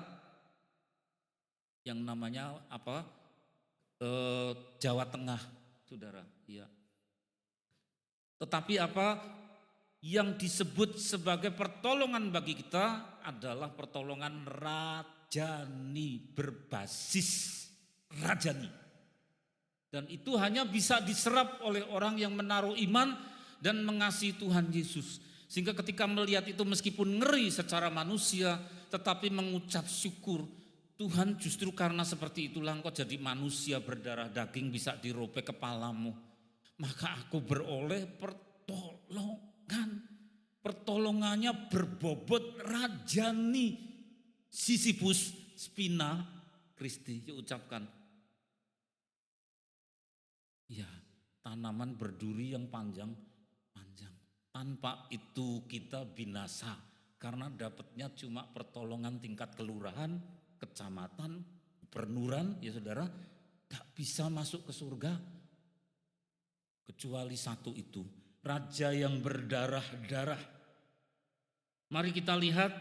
yang namanya apa? Jawa Tengah, saudara. Ya. Tetapi apa yang disebut sebagai pertolongan bagi kita adalah pertolongan rajani, berbasis rajani. Dan itu hanya bisa diserap oleh orang yang menaruh iman dan mengasihi Tuhan Yesus. Sehingga ketika melihat itu meskipun ngeri secara manusia, tetapi mengucap syukur. Tuhan, justru karena seperti itulah engkau jadi manusia berdarah daging, bisa dirobek kepalamu. Maka aku beroleh pertolongan. Pertolongannya berbobot rajani. Sisyphus Spina Christi diucapkan. Ya, tanaman berduri yang panjang. Tanpa itu kita binasa. Karena dapatnya cuma pertolongan tingkat kelurahan, kecamatan, gubernuran, ya saudara. Gak bisa masuk ke surga. Kecuali satu itu, raja yang berdarah-darah. Mari kita lihat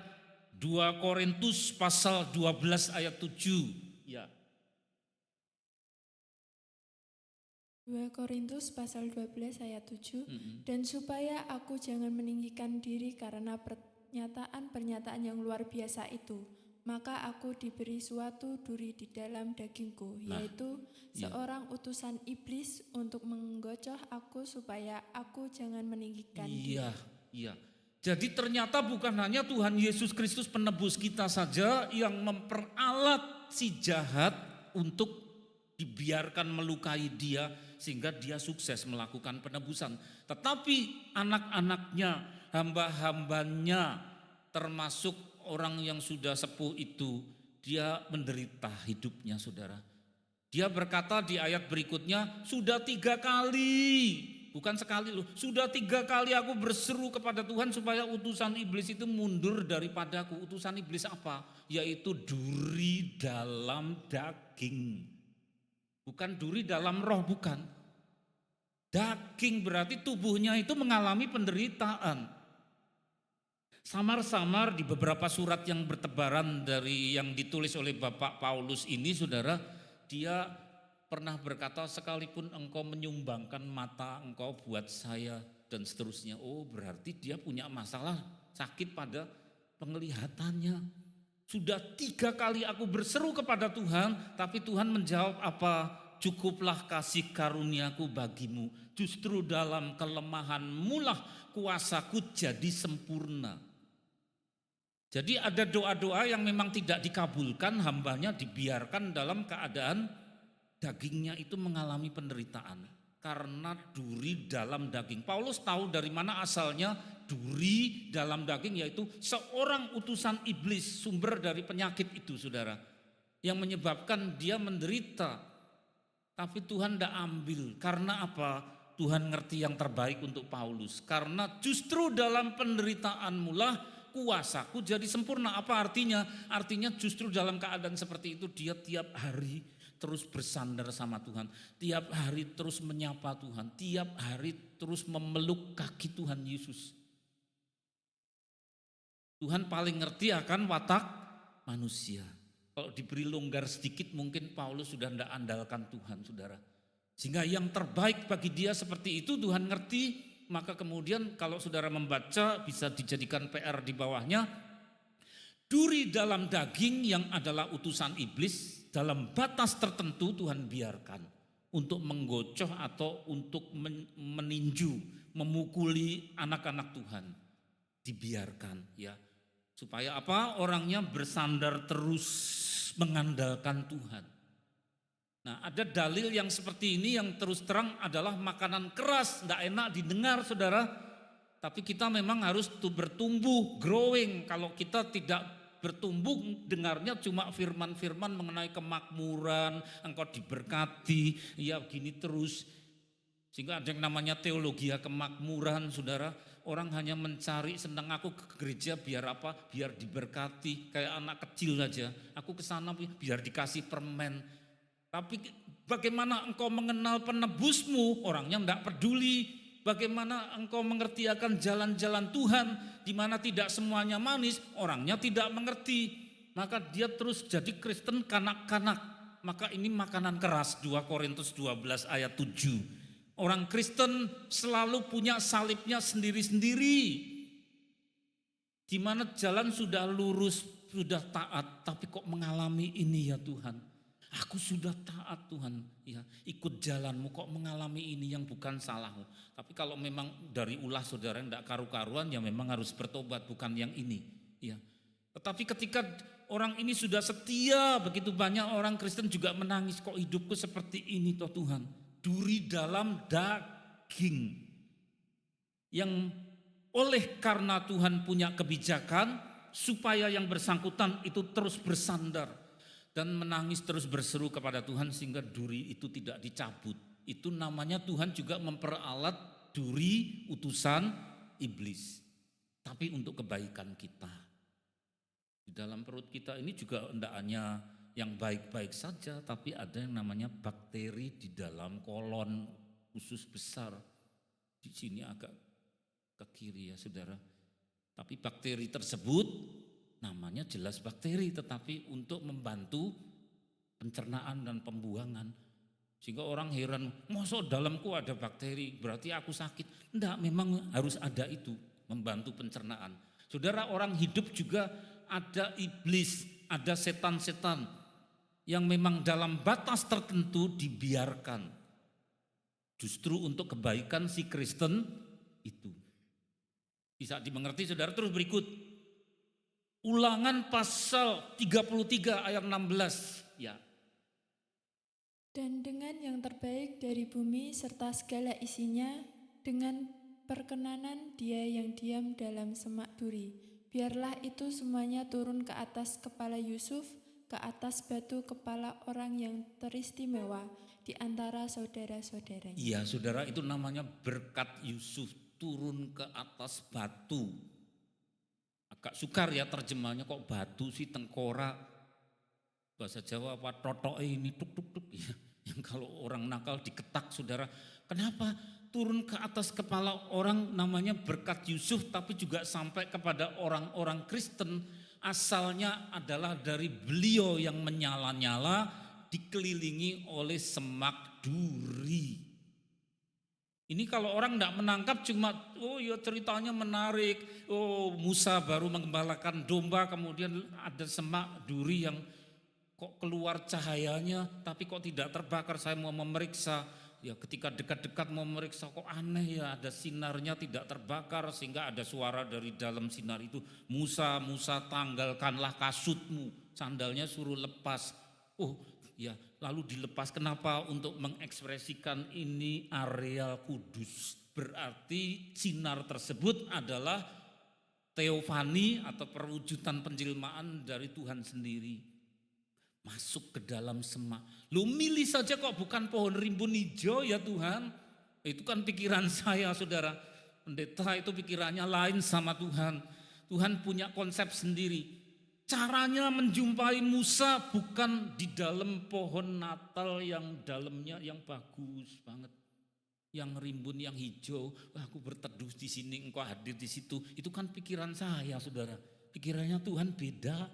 2 Korintus pasal 12 ayat 7. Ya. 2 Korintus pasal 12 ayat 7. Dan supaya aku jangan meninggikan diri karena pernyataan-pernyataan yang luar biasa itu, maka aku diberi suatu duri di dalam dagingku, yaitu seorang utusan iblis untuk menggocoh aku supaya aku jangan meninggikan diri. Iya. Jadi ternyata bukan hanya Tuhan Yesus Kristus penebus kita saja yang memperalat si jahat untuk dibiarkan melukai dia sehingga dia sukses melakukan penebusan. Tetapi anak-anaknya, hamba-hambanya, termasuk orang yang sudah sepuh itu, dia menderita hidupnya, saudara. Dia berkata di ayat berikutnya, sudah 3 kali, bukan sekali loh, sudah 3 kali aku berseru kepada Tuhan supaya utusan iblis itu mundur daripadaku. Utusan iblis apa? Yaitu duri dalam daging. Bukan duri dalam roh, bukan. Daging berarti tubuhnya itu mengalami penderitaan. Samar-samar di beberapa surat yang bertebaran dari yang ditulis oleh Bapak Paulus ini, saudara, dia pernah berkata, sekalipun engkau menyumbangkan mata engkau buat saya dan seterusnya. Oh, berarti dia punya masalah sakit pada penglihatannya. Sudah 3 kali aku berseru kepada Tuhan, tapi Tuhan menjawab apa? Cukuplah kasih karuniaku bagimu. Justru dalam kelemahanmu lah kuasaku jadi sempurna. Jadi ada doa-doa yang memang tidak dikabulkan, hambanya dibiarkan dalam keadaan dagingnya itu mengalami penderitaan. Karena duri dalam daging. Paulus tahu dari mana asalnya duri dalam daging, yaitu seorang utusan iblis, sumber dari penyakit itu, saudara. Yang menyebabkan dia menderita. Tapi Tuhan tidak ambil. Karena apa? Tuhan ngerti yang terbaik untuk Paulus. Karena justru dalam penderitaanmu lah kuasaku jadi sempurna. Apa artinya? Artinya justru dalam keadaan seperti itu dia tiap hari terus bersandar sama Tuhan. Tiap hari terus menyapa Tuhan. Tiap hari terus memeluk kaki Tuhan Yesus. Tuhan paling ngerti akan watak manusia. Kalau diberi longgar sedikit mungkin Paulus sudah tidak andalkan Tuhan, saudara. Sehingga yang terbaik bagi dia seperti itu Tuhan ngerti. Maka kemudian kalau saudara membaca bisa dijadikan PR di bawahnya. Duri dalam daging yang adalah utusan iblis dalam batas tertentu Tuhan biarkan. untuk menggocoh atau untuk meninju, memukuli anak-anak Tuhan. Dibiarkan ya. Supaya apa? Orangnya bersandar terus mengandalkan Tuhan. Nah, ada dalil yang seperti ini yang terus terang adalah makanan keras, enggak enak didengar Saudara. Tapi kita memang harus bertumbuh, growing. Kalau kita tidak bertumbuh, dengarnya cuma firman-firman mengenai kemakmuran, engkau diberkati, ya gini terus. Sehingga ada yang namanya teologia kemakmuran, Saudara. Orang hanya mencari, senang aku ke gereja biar apa? Biar diberkati, kayak anak kecil aja. Aku ke sana biar dikasih permen. Tapi bagaimana engkau mengenal penebusmu? Orangnya enggak peduli. Bagaimana engkau mengerti akan jalan-jalan Tuhan di mana tidak semuanya manis? Orangnya tidak mengerti. Maka dia terus jadi Kristen kanak-kanak. Maka ini makanan keras, 2 Korintus 12 ayat 7. Orang Kristen selalu punya salibnya sendiri-sendiri. Di mana jalan sudah lurus, sudah taat, tapi kok mengalami ini ya Tuhan? Aku sudah taat Tuhan, ya ikut jalanmu, kok mengalami ini yang bukan salahmu. Tapi kalau memang dari ulah saudara yang tidak karu-karuan, ya memang harus bertobat, bukan yang ini. Ya. Tetapi ketika orang ini sudah setia, begitu banyak orang Kristen juga menangis, kok hidupku seperti ini toh Tuhan. Duri dalam daging. Yang oleh karena Tuhan punya kebijakan, supaya yang bersangkutan itu terus bersandar. Dan menangis terus berseru kepada Tuhan sehingga duri itu tidak dicabut. Itu namanya Tuhan juga memperalat duri utusan iblis. Tapi untuk kebaikan kita. Di dalam perut kita ini juga tidak hanya yang baik-baik saja, tapi ada yang namanya bakteri di dalam kolon usus besar. Di sini agak ke kiri ya saudara. Tapi bakteri tersebut namanya jelas bakteri, tetapi untuk membantu pencernaan dan pembuangan. Sehingga orang heran, masa dalamku ada bakteri, berarti aku sakit. Enggak, memang harus ada itu, membantu pencernaan. Saudara, orang hidup juga ada iblis, ada setan-setan yang memang dalam batas tertentu dibiarkan. Justru untuk kebaikan si Kristen itu. Bisa dimengerti saudara, terus berikut. Ulangan pasal 33 ayat 16 ya. Dan dengan yang terbaik dari bumi serta segala isinya, dengan perkenanan Dia yang diam dalam semak duri, biarlah itu semuanya turun ke atas kepala Yusuf, ke atas batu kepala orang yang teristimewa di antara saudara-saudaranya. Iya saudara, itu namanya berkat Yusuf turun ke atas batu. Agak sukar ya terjemahnya, kok batu sih, tengkorak. Bahasa Jawa apa, totok ini tuk-tuk-tuk ya. Yang kalau orang nakal diketak saudara. Kenapa turun ke atas kepala orang namanya berkat Yusuf, tapi juga sampai kepada orang-orang Kristen. Asalnya adalah dari beliau yang menyala-nyala dikelilingi oleh semak duri. Ini kalau orang tidak menangkap cuma, oh ya ceritanya menarik, oh Musa baru mengembalakan domba kemudian ada semak duri yang kok keluar cahayanya tapi kok tidak terbakar, saya mau memeriksa. Ya ketika dekat-dekat mau memeriksa kok aneh ya, ada sinarnya tidak terbakar sehingga ada suara dari dalam sinar itu, Musa, Musa tanggalkanlah kasutmu, sandalnya suruh lepas. Oh ya, lalu dilepas. Kenapa? Untuk mengekspresikan ini area kudus. Berarti sinar tersebut adalah teofani atau perwujudan penjelmaan dari Tuhan sendiri. Masuk ke dalam semak. Lu milih saja kok bukan pohon rimbun hijau ya Tuhan. Itu kan pikiran saya saudara. Pendeta itu pikirannya lain sama Tuhan. Tuhan punya konsep sendiri. Caranya menjumpai Musa bukan di dalam pohon Natal yang dalamnya yang bagus banget, yang rimbun, yang hijau. Wah, aku berteduh di sini, engkau hadir di situ. Itu kan pikiran saya, saudara. Pikirannya Tuhan beda.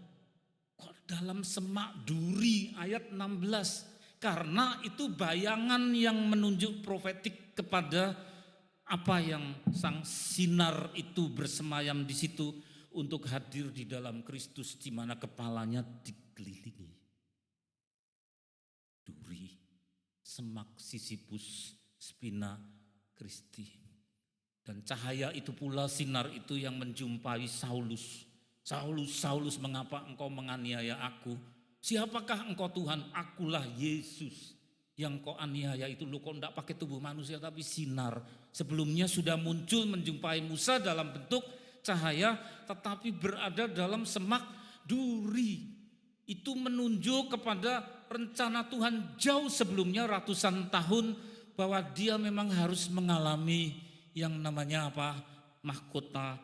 Kok dalam semak duri ayat 16? Karena itu bayangan yang menunjuk profetik kepada apa yang sang sinar itu bersemayam di situ. Untuk hadir di dalam Kristus di mana kepalanya dikelilingi duri, semak Sisyphus Spina Christi. Dan cahaya itu pula, sinar itu yang menjumpai Saulus. Saulus, Saulus, mengapa engkau menganiaya aku? Siapakah engkau Tuhan? Akulah Yesus yang kau aniaya itu. Lu kok enggak pakai tubuh manusia tapi sinar. Sebelumnya sudah muncul menjumpai Musa dalam bentuk cahaya, tetapi berada dalam semak duri. Itu menunjuk kepada rencana Tuhan jauh sebelumnya, ratusan tahun, bahwa dia memang harus mengalami yang namanya apa? Mahkota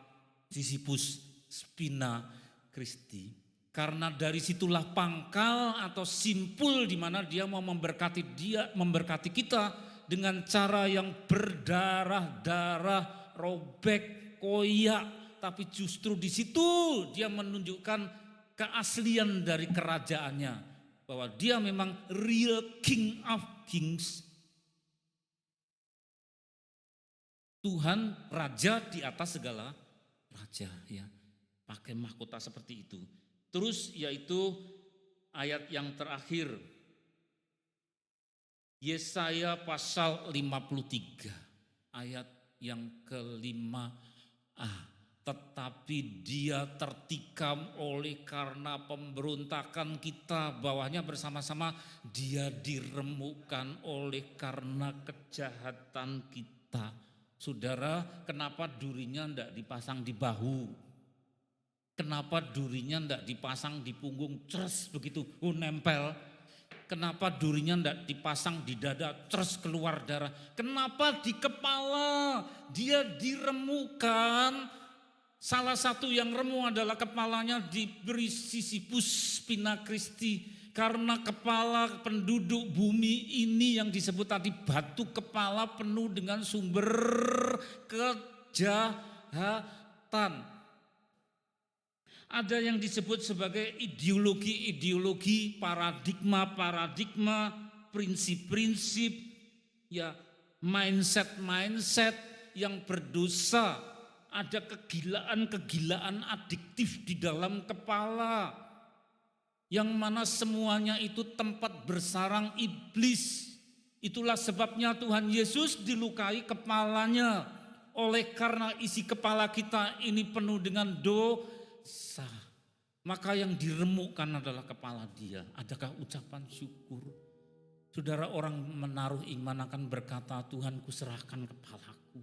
Sisyphus Spina Christi. Karena dari situlah pangkal atau simpul di mana dia mau memberkati kita dengan cara yang berdarah-darah, robek, koyak, tapi justru di situ dia menunjukkan keaslian dari kerajaannya, bahwa dia memang real King of Kings. Tuhan raja di atas segala raja, ya. Pakai mahkota seperti itu. Terus yaitu ayat yang terakhir, Yesaya pasal 53 ayat yang ke-5a. Tetapi dia tertikam oleh karena pemberontakan kita, bawahnya bersama-sama, dia diremukkan oleh karena kejahatan kita. Saudara, kenapa durinya tidak dipasang di bahu? Kenapa durinya tidak dipasang di punggung, ceres begitu, nempel? Kenapa durinya tidak dipasang di dada, ceres keluar darah? Kenapa di kepala dia diremukkan? Salah satu yang remu adalah kepalanya diberi Sisyphus Spina Christi. Karena kepala penduduk bumi ini yang disebut tadi batu kepala penuh dengan sumber kejahatan. Ada yang disebut sebagai ideologi-ideologi, paradigma-paradigma, prinsip-prinsip, ya, mindset-mindset yang berdosa. Ada kegilaan-kegilaan adiktif di dalam kepala. Yang mana semuanya itu tempat bersarang iblis. Itulah sebabnya Tuhan Yesus dilukai kepalanya. Oleh karena isi kepala kita ini penuh dengan dosa, maka yang diremukkan adalah kepala dia. Adakah ucapan syukur? Saudara, orang menaruh iman akan berkata, Tuhan, ku serahkan kepalaku.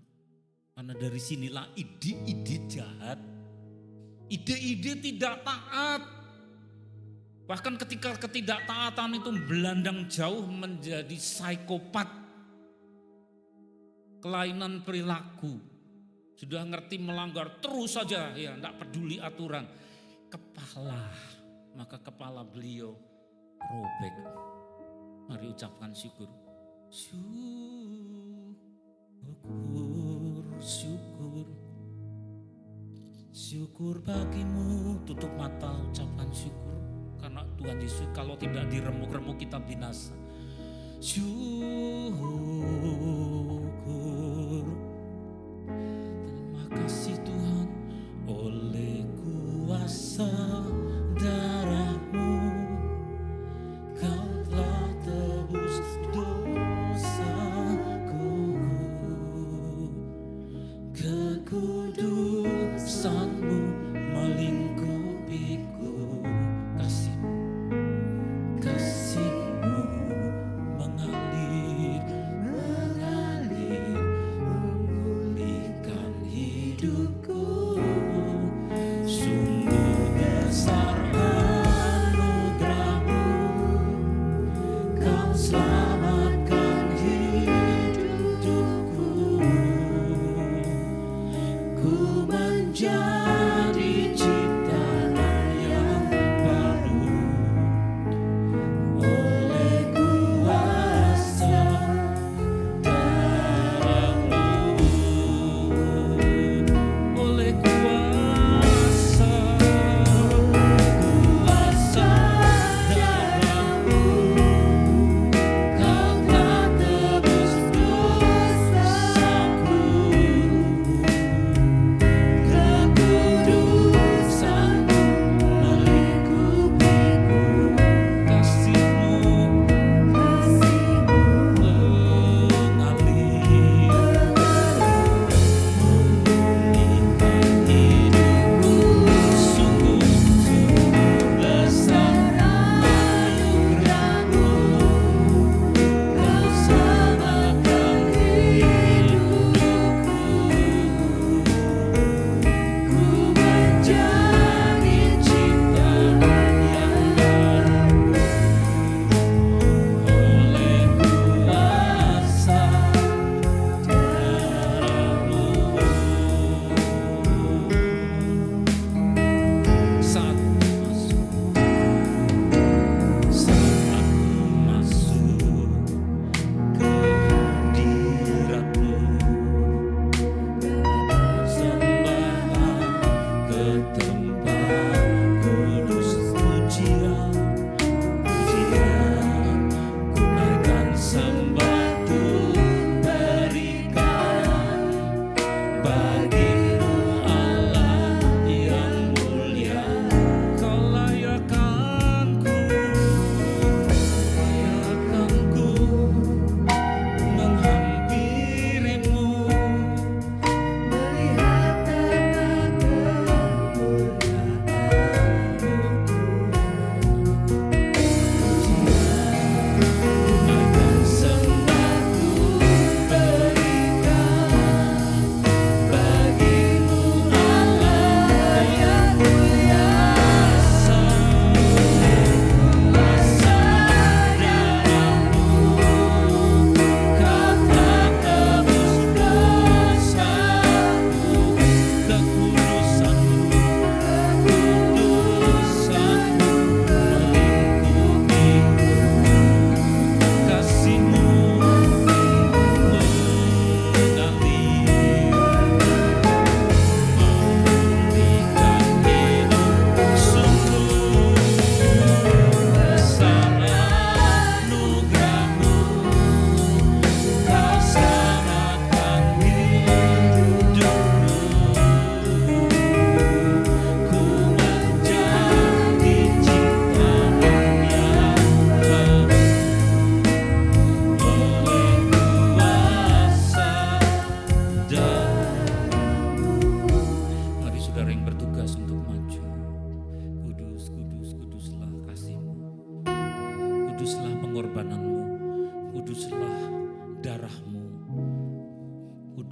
Karena dari sinilah ide-ide jahat, ide-ide tidak taat. Bahkan ketika ketidaktaatan itu belandang jauh menjadi psikopat, kelainan perilaku, sudah ngerti melanggar terus saja, ya, tidak peduli aturan. Kepala, maka kepala beliau robek. Mari ucapkan syukur. Syukur, syukur, syukur bagimu. Tutup mata, ucapkan syukur. Karena Tuhan Yesus kalau tidak diremuk-remuk kita binasa. Syukur, terima kasih Tuhan, oleh kuasa darah-Mu Kau telah tebus dosaku. Kekudusan-Mu melingkupiku. Kasih-Mu mengalir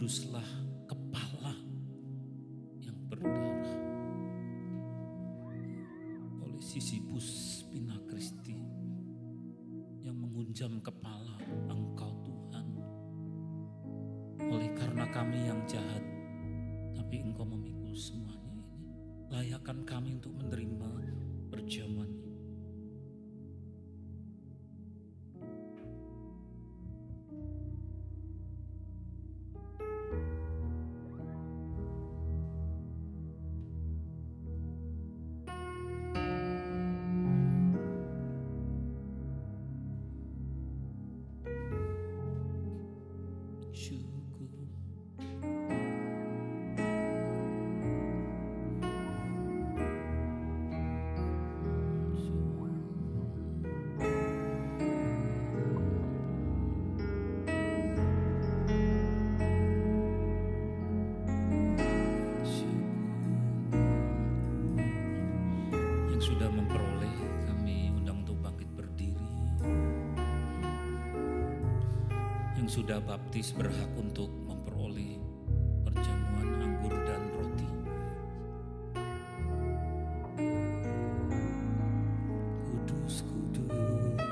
kuduslah kepala yang berdarah oleh Sisyphus Pina Christi yang menghunjam kepala Engkau Tuhan. Oleh karena kami yang jahat, tapi Engkau memikul semuanya ini. Layakkan kami untuk menerima perjamuan ini. Syukur. Yang sudah memperoleh, kami undang untuk bangkit berdiri. Yang sudah baptis berhak untuk memperoleh perjamuan anggur dan roti. Kudus, kudus, kudus, kudus,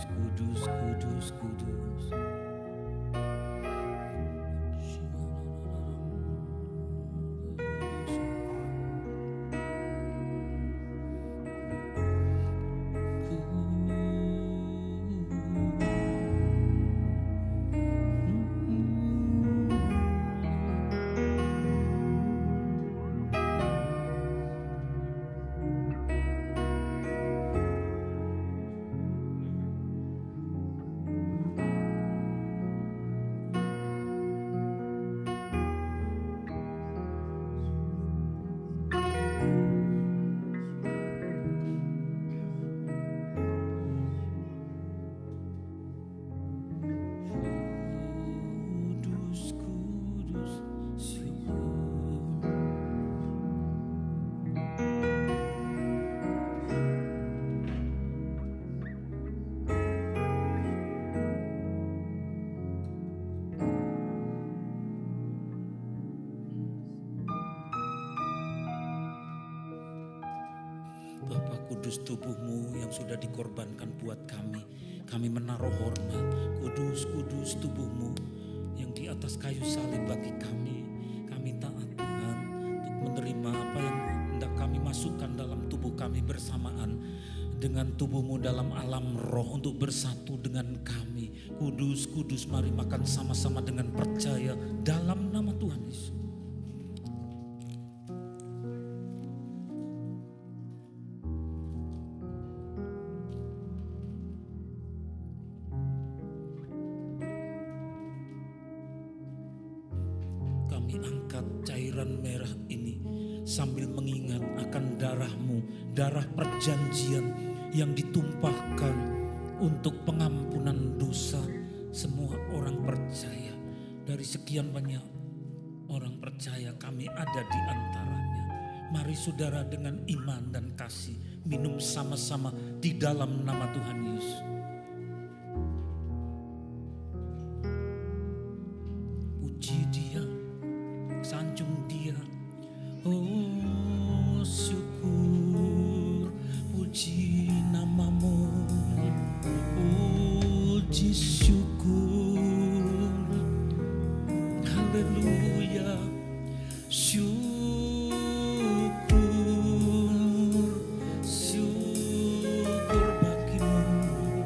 kudus, kudus, kudus. Kudus, kudus, syukur. Bapa, kudus tubuh-Mu yang sudah dikorbankan buat kami. Kami menaruh hormat. Kudus, kudus tubuh-Mu yang di atas kayu salib bagi kami. Kami taat Tuhan untuk menerima apa yang hendak kami masukkan dalam tubuh kami bersamaan dengan tubuh-Mu dalam alam roh untuk bersatu dengan kami. Kudus, kudus, mari makan sama-sama dengan percaya dalam nama Tuhan Yesus. Kami angkat cairan merah ini sambil mengingat akan darah-Mu, darah perjanjian yang ditumpahkan untuk pengampunan dosa semua orang percaya. Dari sekian banyak orang percaya kami ada di antaranya. Mari saudara dengan iman dan kasih minum sama-sama di dalam nama Tuhan Yesus. Puji Dia, sanjung Dia. Oh syukur, puji nama-Mu. Puji syukur, haleluya. Syukur, syukur bagi-Mu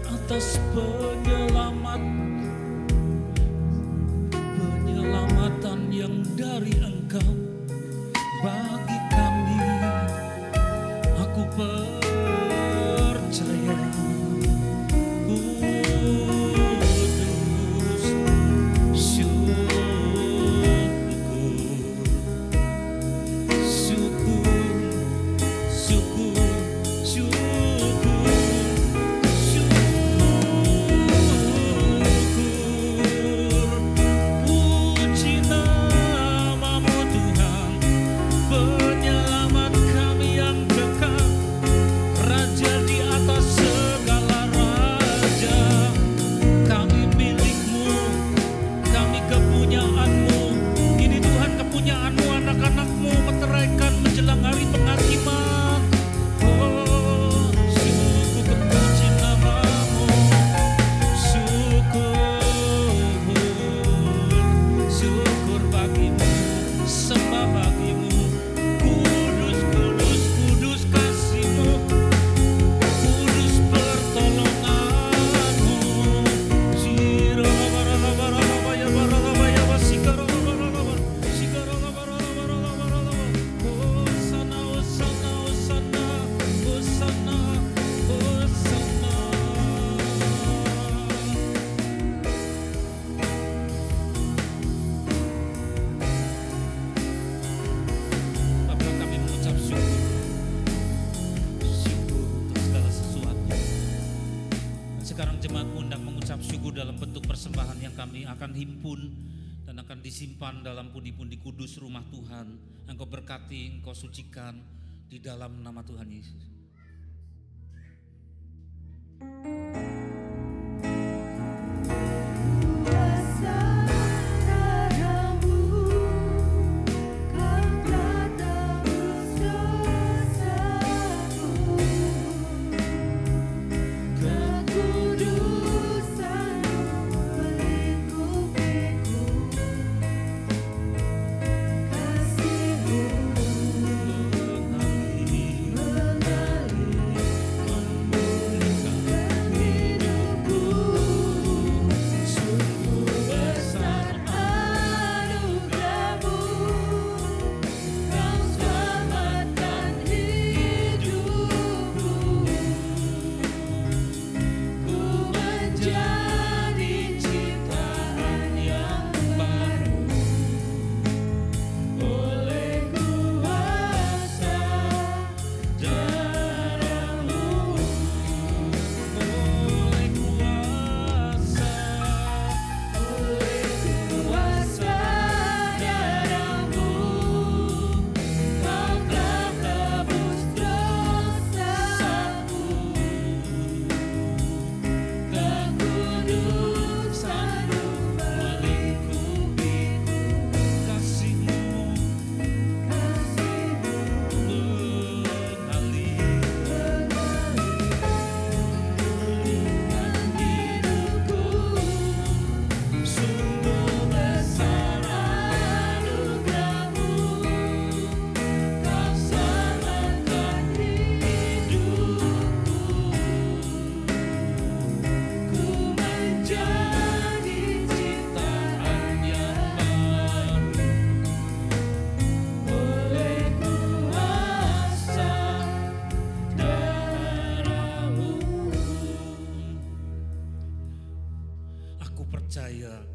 atas penyelamatan yang dari Engkau bagi kami. Aku percaya. Kudus, jemaat-Mu hendak mengucap syukur dalam bentuk persembahan yang kami akan himpun dan akan disimpan dalam pundi-pundi kudus rumah Tuhan. Engkau berkati, Engkau sucikan di dalam nama Tuhan Yesus.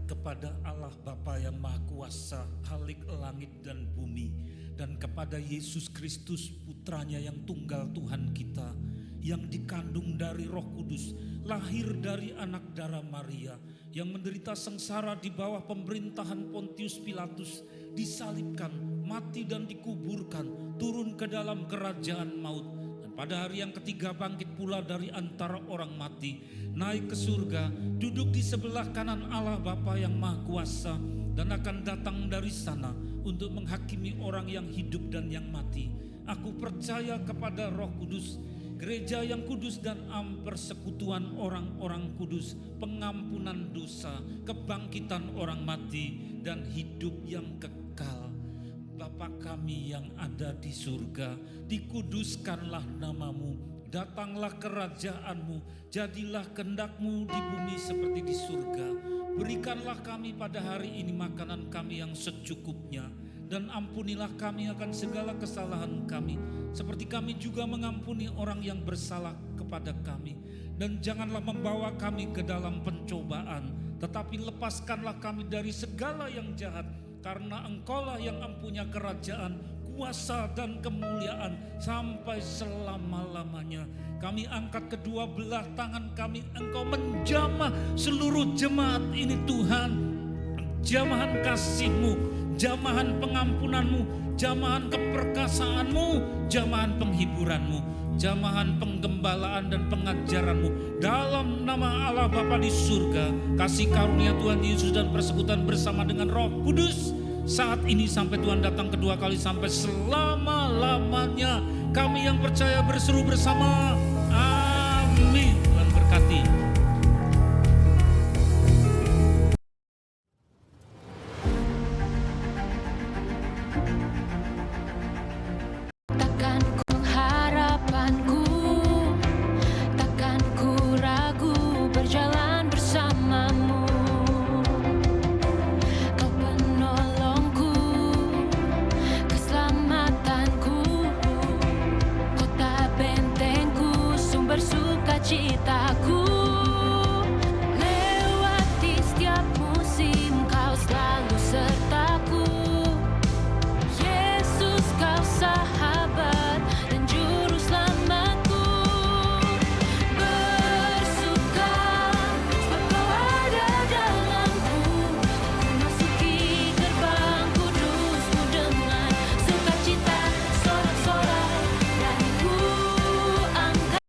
Kepada Allah Bapa yang Maha Kuasa, Khalik langit dan bumi, dan kepada Yesus Kristus putranya yang tunggal Tuhan kita, yang dikandung dari Roh Kudus, lahir dari anak darah Maria, yang menderita sengsara di bawah pemerintahan Pontius Pilatus, disalibkan, mati dan dikuburkan, turun ke dalam kerajaan maut, dan pada hari yang ketiga bangkit pula dari antara orang mati, naik ke surga, duduk di sebelah kanan Allah Bapa yang Maha Kuasa, dan akan datang dari sana untuk menghakimi orang yang hidup dan yang mati. Aku percaya kepada Roh Kudus, gereja yang kudus dan persekutuan orang-orang kudus, pengampunan dosa, kebangkitan orang mati, dan hidup yang kekal. Bapa kami yang ada di surga, dikuduskanlah namamu. Datanglah kerajaanmu, jadilah kehendak-Mu di bumi seperti di surga. Berikanlah kami pada hari ini makanan kami yang secukupnya, dan ampunilah kami akan segala kesalahan kami, seperti kami juga mengampuni orang yang bersalah kepada kami. Dan janganlah membawa kami ke dalam pencobaan, tetapi lepaskanlah kami dari segala yang jahat, karena Engkaulah yang mempunyai kerajaan, kuasa dan kemuliaan sampai selama-lamanya. Kami angkat kedua belah tangan kami, Engkau menjamah seluruh jemaat ini Tuhan. Jamahan kasih-Mu, jamahan pengampunan-Mu, jamahan keperkasaanmu, jamahan penghiburan-Mu, jamahan penggembalaan dan pengajaran-Mu. Dalam nama Allah Bapa di surga, kasih karunia Tuhan Yesus dan persekutuan bersama dengan Roh Kudus saat ini sampai Tuhan datang kedua kali, sampai selama-lamanya. Kami yang percaya berseru bersama, amin. Tuhan berkati.